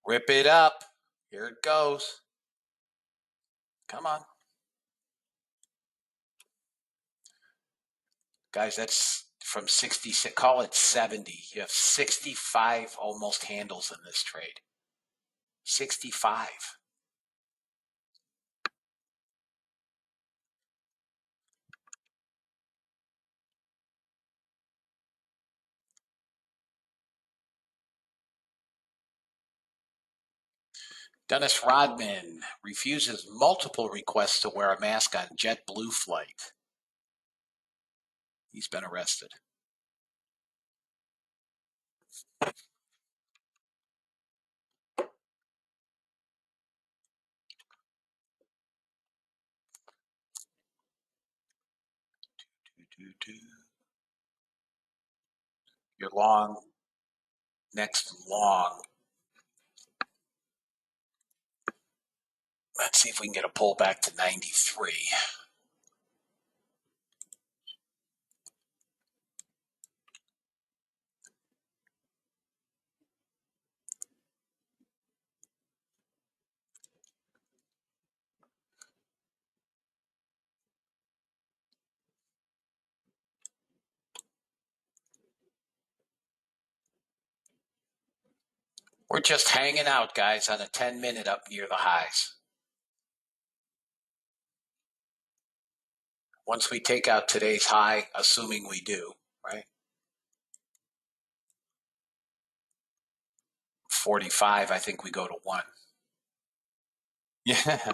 [SPEAKER 2] Rip it up. Here it goes. Come on. Guys, that's from 66, call it 70. You have 65 almost handles in this trade. 65. Dennis Rodman refuses multiple requests to wear a mask on JetBlue flight. He's been arrested. Your long, next long. Let's see if we can get a pull back to 93. We're just hanging out, guys, on a 10-minute up near the highs. Once we take out today's high, assuming we do, right? 45, I think we go to 1. Yeah.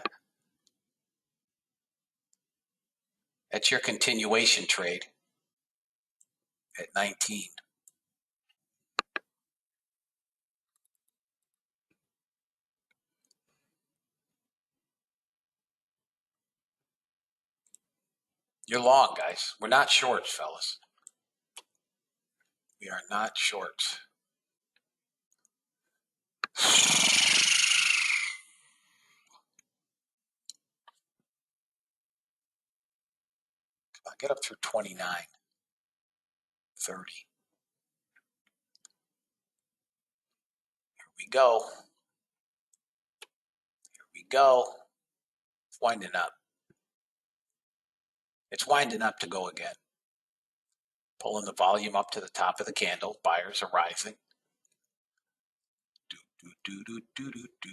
[SPEAKER 2] That's your continuation trade at 19. You're long, guys. We're not shorts, fellas. We are not shorts. I'll get up through 29, 30. Here we go. Here we go. It's winding up. It's winding up to go again. Pulling the volume up to the top of the candle. Buyers are rising. Do, do, do, do, do, do.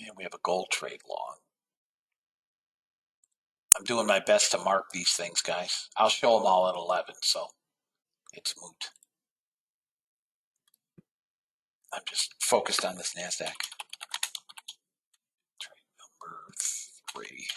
[SPEAKER 2] And we have a gold trade long. I'm doing my best to mark these things, guys. I'll show them all at 11, so it's moot. I'm just focused on this NASDAQ. Trade number 3.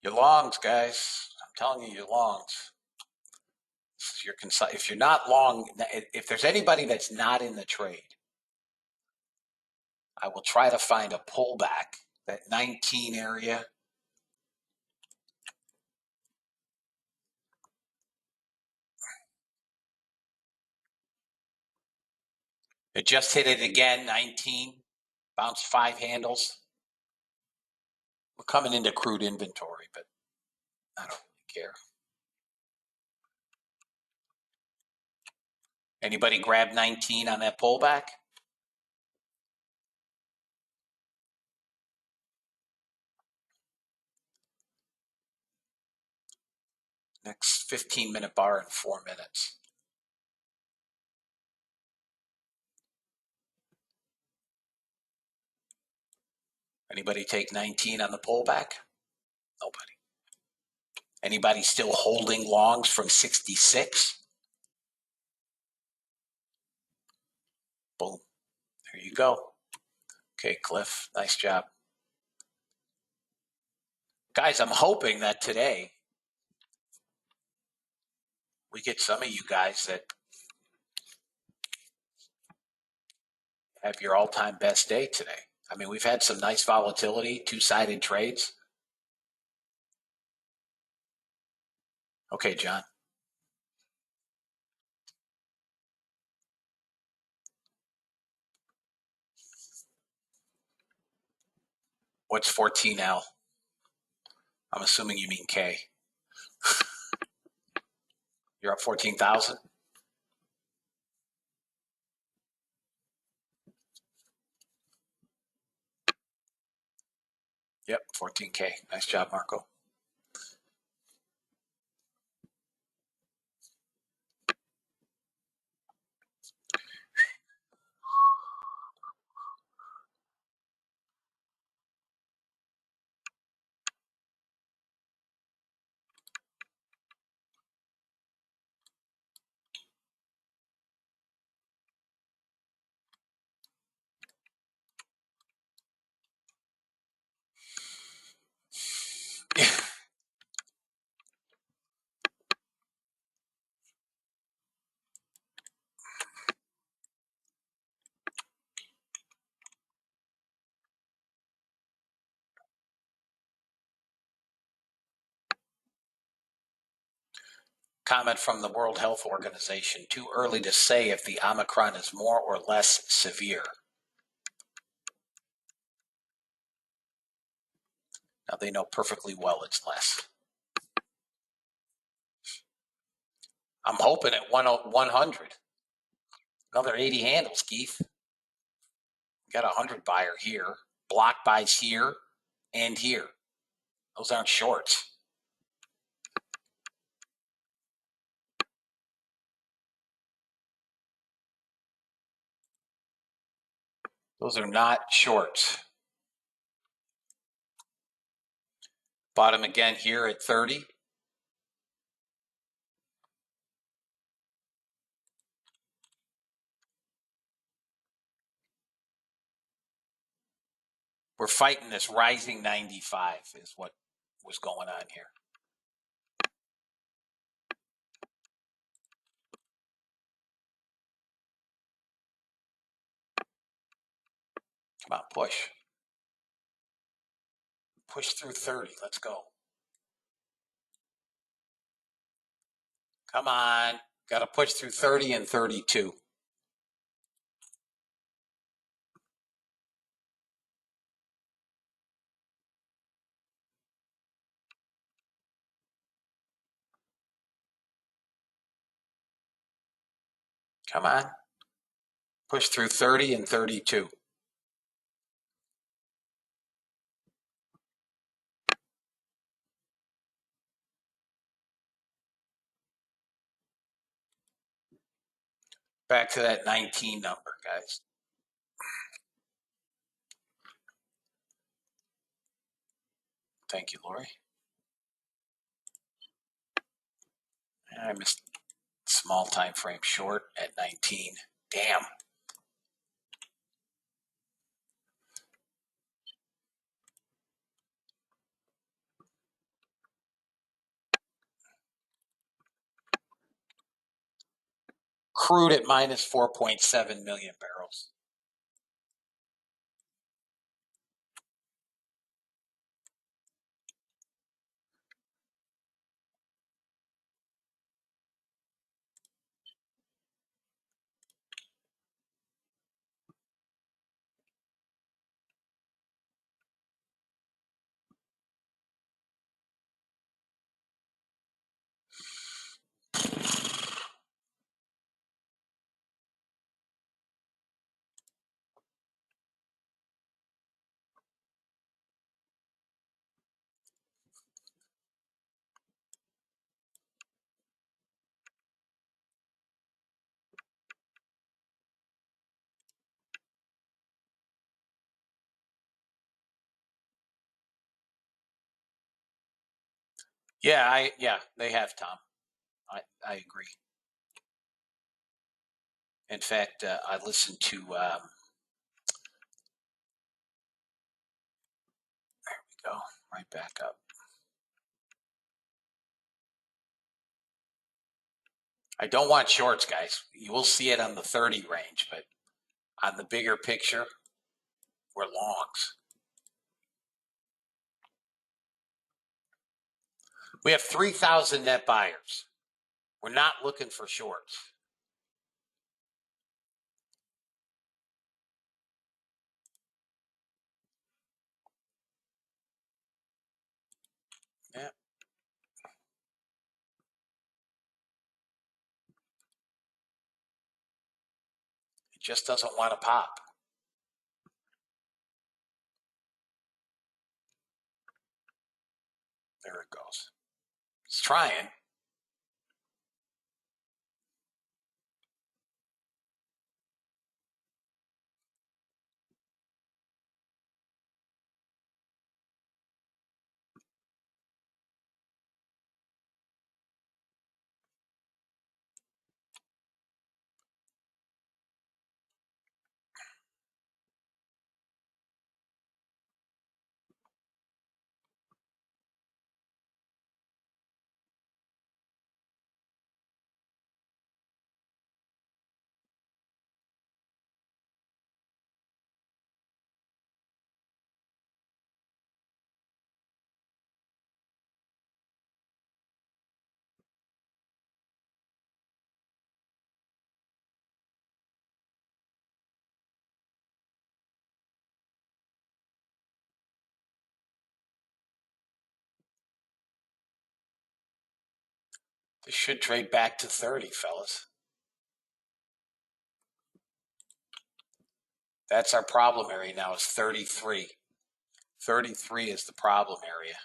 [SPEAKER 2] Your longs, guys. I'm telling you, your longs. This is your if you're not long, if there's anybody that's not in the trade, I will try to find a pullback. That 19 area. It just hit it again, 19. Bounced 5 handles. We're coming into crude inventory, but I don't really care. Anybody grab 19 on that pullback? Next 15-minute bar in 4 minutes. Anybody take 19 on the pullback? Nobody. Anybody still holding longs from 66? Boom. There you go. Okay, Cliff, nice job. Guys, I'm hoping that today we get some of you guys that have your all-time best day today. I mean, we've had some nice volatility, two-sided trades. Okay, John. What's 14L? I'm assuming you mean K. You're up 14,000? Yep, 14K. Nice job, Marco. Comment from the World Health Organization. Too early to say if the Omicron is more or less severe. Now they know perfectly well it's less. I'm hoping at 100. Another 80 handles, Keith. Got a 100 buyer here. Block buys here and here. Those aren't shorts. Those are not shorts. Bottom again here at 30. We're fighting this rising 95 is what was going on here. Come on, push. Push through 30. Let's go. Come on. Got to push through 30 and 32. Come on. Push through 30 and 32. Back to that 19 number, guys. Thank you, Lori. I missed small time frame short at 19. Damn. Crude at minus 4.7 million barrels. Yeah, they have, Tom. I agree. In fact, I listened to there we go, right back up. I don't want shorts, guys. You will see it on the 30 range, but on the bigger picture, we're longs. We have 3,000 net buyers. We're not looking for shorts. Yeah. It just doesn't want to pop. There it goes. It's trying. This should trade back to 30, fellas. That's our problem area now is 33. 33 is the problem area.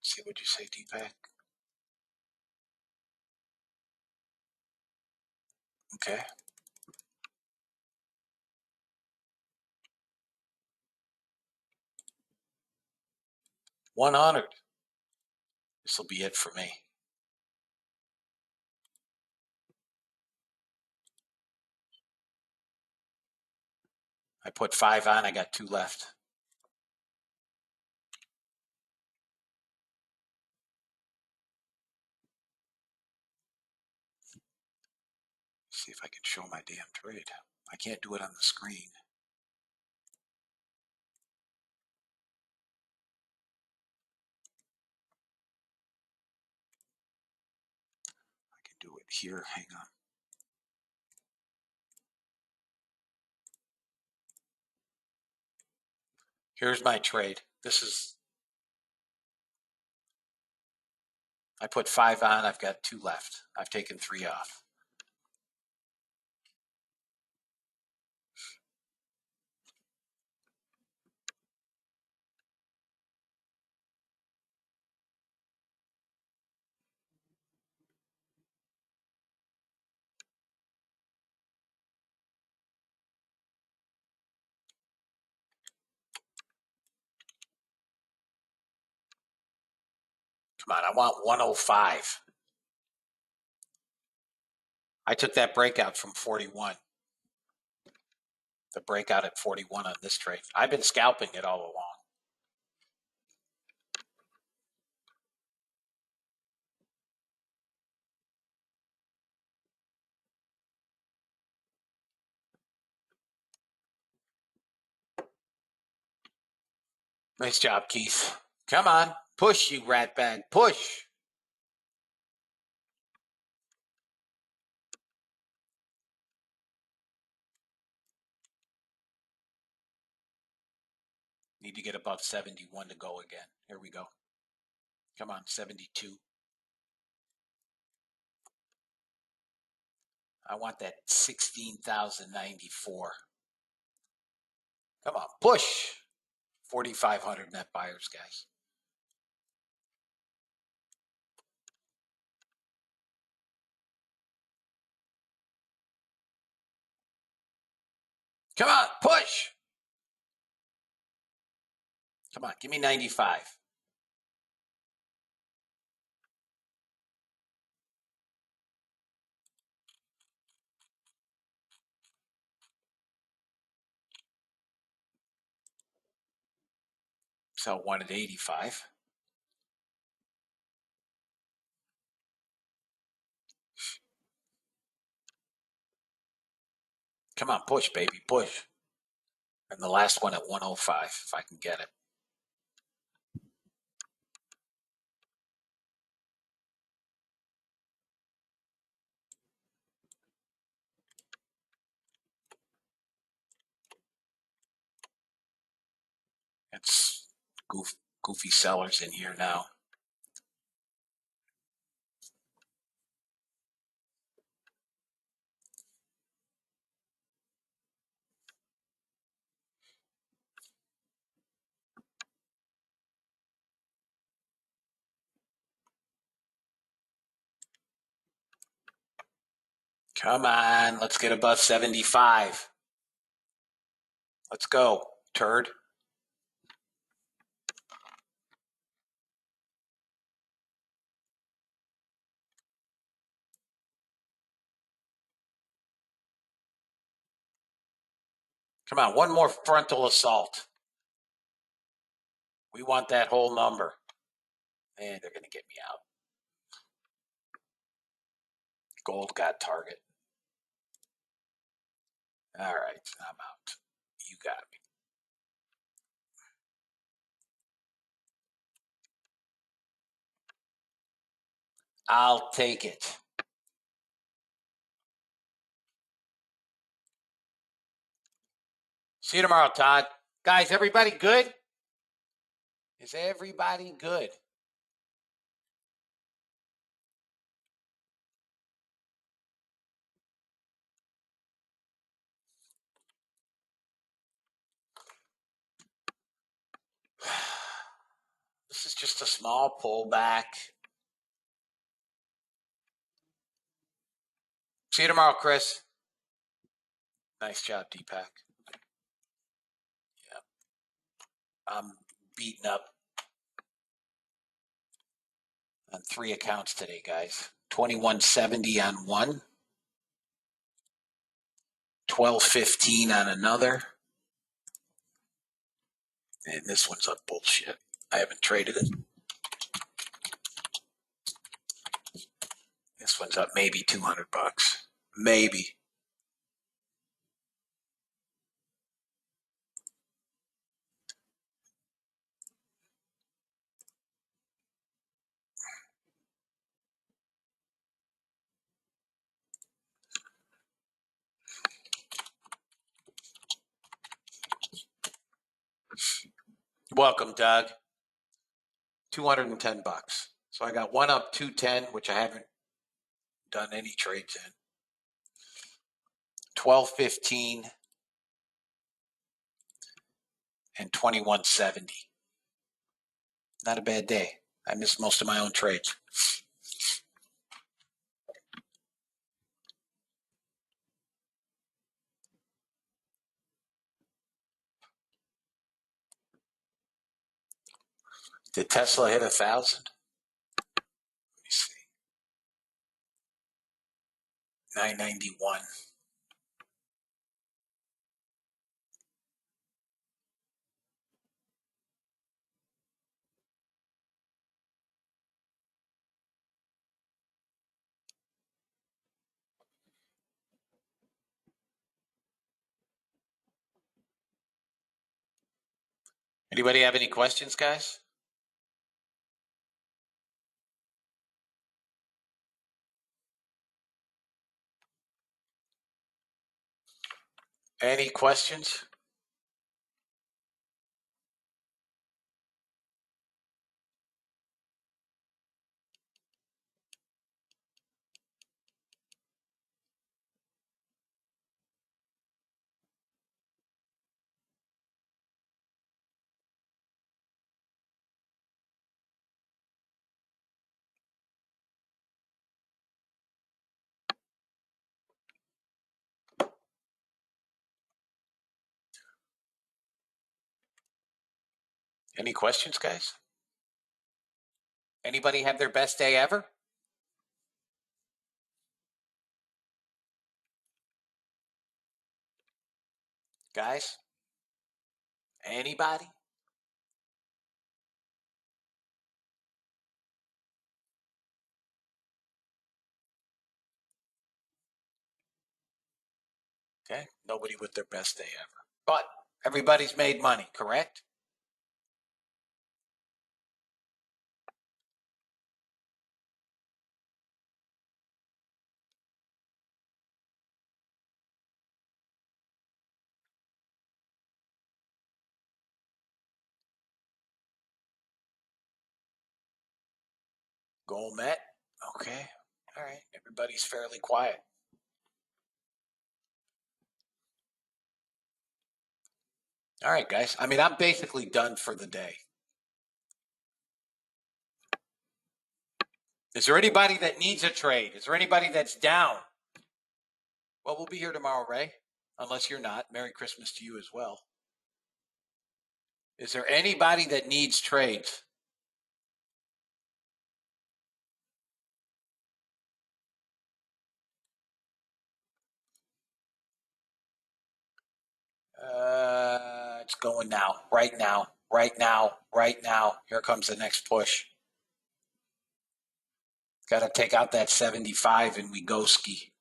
[SPEAKER 2] Let's see what you say, Deepak. Okay. 100. This will be it for me. I put 5 on. I got 2 left. See if I can show my damn trade. I can't do it on the screen. I can do it here. Hang on. Here's my trade. I put 5 on. I've got 2 left. I've taken 3 off. Come on, I want 105. I took that breakout from 41. The breakout at 41 on this trade. I've been scalping it all along. Nice job, Keith. Come on. Push, you rat bag. Push. Need to get above 71 to go again. Here we go. Come on, 72. I want that 16,094. Come on, push. 4,500 net buyers, guys. Come on, push. Come on, give me 95. So one at 85. Come on, push, baby, push. And the last one at 105, if I can get it. It's goofy sellers in here now. Come on, let's get above 75. Let's go, turd. Come on, one more frontal assault. We want that whole number. And they're going to get me out. Gold got target. All right, I'm out. You got me. I'll take it. See you tomorrow, Todd. Guys, everybody good? Is everybody good? This is just a small pullback. See you tomorrow, Chris. Nice job, Deepak. Yeah. I'm beaten up on 3 accounts today, guys. 2170 on one, 1215 on another. And this one's up bullshit. I haven't traded it. This one's up maybe $200. Maybe. Welcome, Doug. $210. So I got one up 210, which I haven't done any trades in. 1215 and 2170. Not a bad day. I missed most of my own trades. Did Tesla hit 1,000? Let me see. 991. Anybody have any questions, guys? Any questions? Any questions, guys? Anybody have their best day ever? Guys? Anybody? Okay, nobody with their best day ever. But everybody's made money, correct? Goal met. Okay. All right. Everybody's fairly quiet. All right, guys. I mean, I'm basically done for the day. Is there anybody that needs a trade? Is there anybody that's down? Well, we'll be here tomorrow, Ray. Unless you're not. Merry Christmas to you as well. Is there anybody that needs trades? It's going now. Right now. Right now. Right now. Here comes the next push. Got to take out that 75 and we go ski.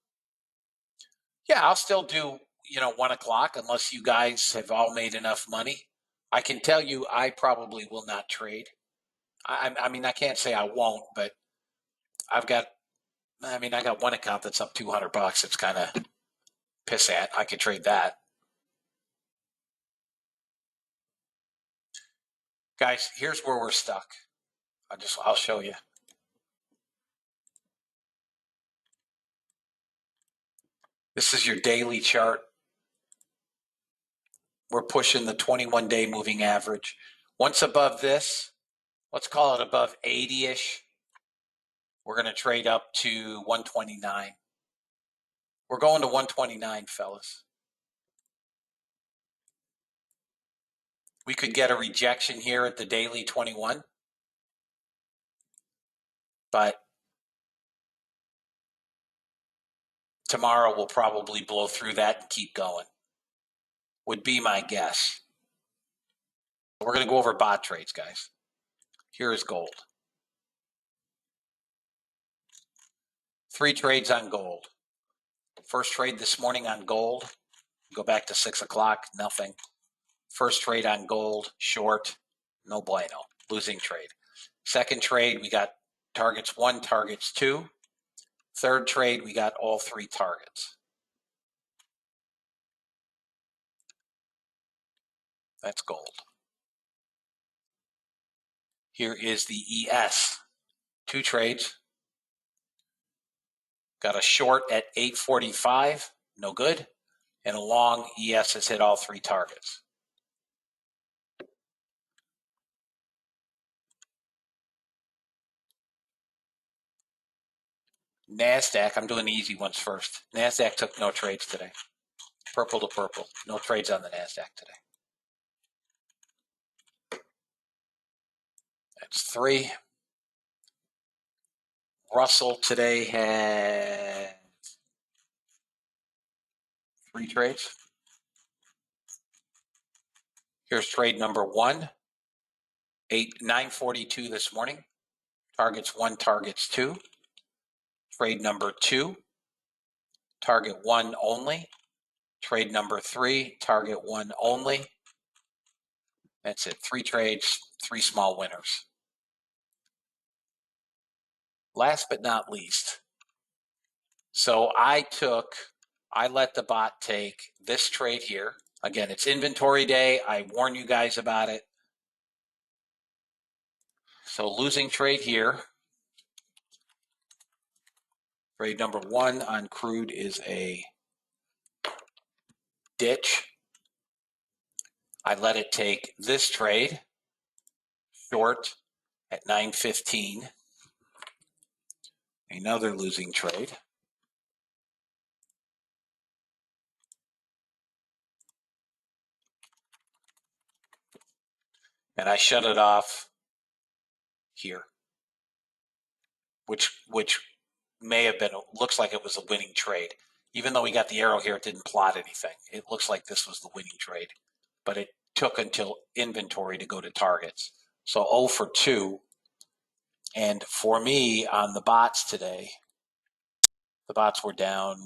[SPEAKER 2] Yeah, I'll still do, 1 o'clock unless you guys have all made enough money. I can tell you I probably will not trade. I mean, I can't say I won't, but I got one account that's up $200. It's kind of piss at. I could trade that. Guys, here's where we're stuck. I'll show you. This is your daily chart. We're pushing the 21-day moving average. Once above this, let's call it above 80-ish, we're going to trade up to 129. We're going to 129, fellas. We could get a rejection here at the daily 21, but tomorrow we'll probably blow through that and keep going, would be my guess. We're going to go over bot trades, guys. Here is gold. 3 trades on gold. First trade this morning on gold. Go back to 6 o'clock, nothing. First trade on gold, short, no bueno, losing trade. Second trade, we got targets 1, targets 2. Third trade, we got all 3 targets. That's gold. Here is the ES. 2 trades. Got a short at 845, no good. And a long ES has hit all 3 targets. NASDAQ, I'm doing the easy ones first. NASDAQ took no trades today. Purple to purple. No trades on the NASDAQ today. That's 3. Russell today had 3 trades. Here's trade number 1. 942 this morning. Targets 1, targets 2. Trade number 2. Target 1 only. Trade number 3. Target 1 only. That's it. 3 trades, 3 small winners. Last but not least, so I let the bot take this trade here. Again, it's inventory day. I warn you guys about it. So losing trade here. Trade number 1 on crude is a ditch. I let it take this trade short at 9.15. Another losing trade. And I shut it off here, which may have been, looks like it was a winning trade. Even though we got the arrow here, it didn't plot anything. It looks like this was the winning trade, but it took until inventory to go to targets. So 0 for 2. And for me on the bots today, the bots were down.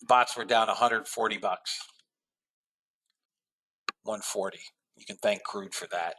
[SPEAKER 2] Bots were down $140. 140. You can thank crude for that.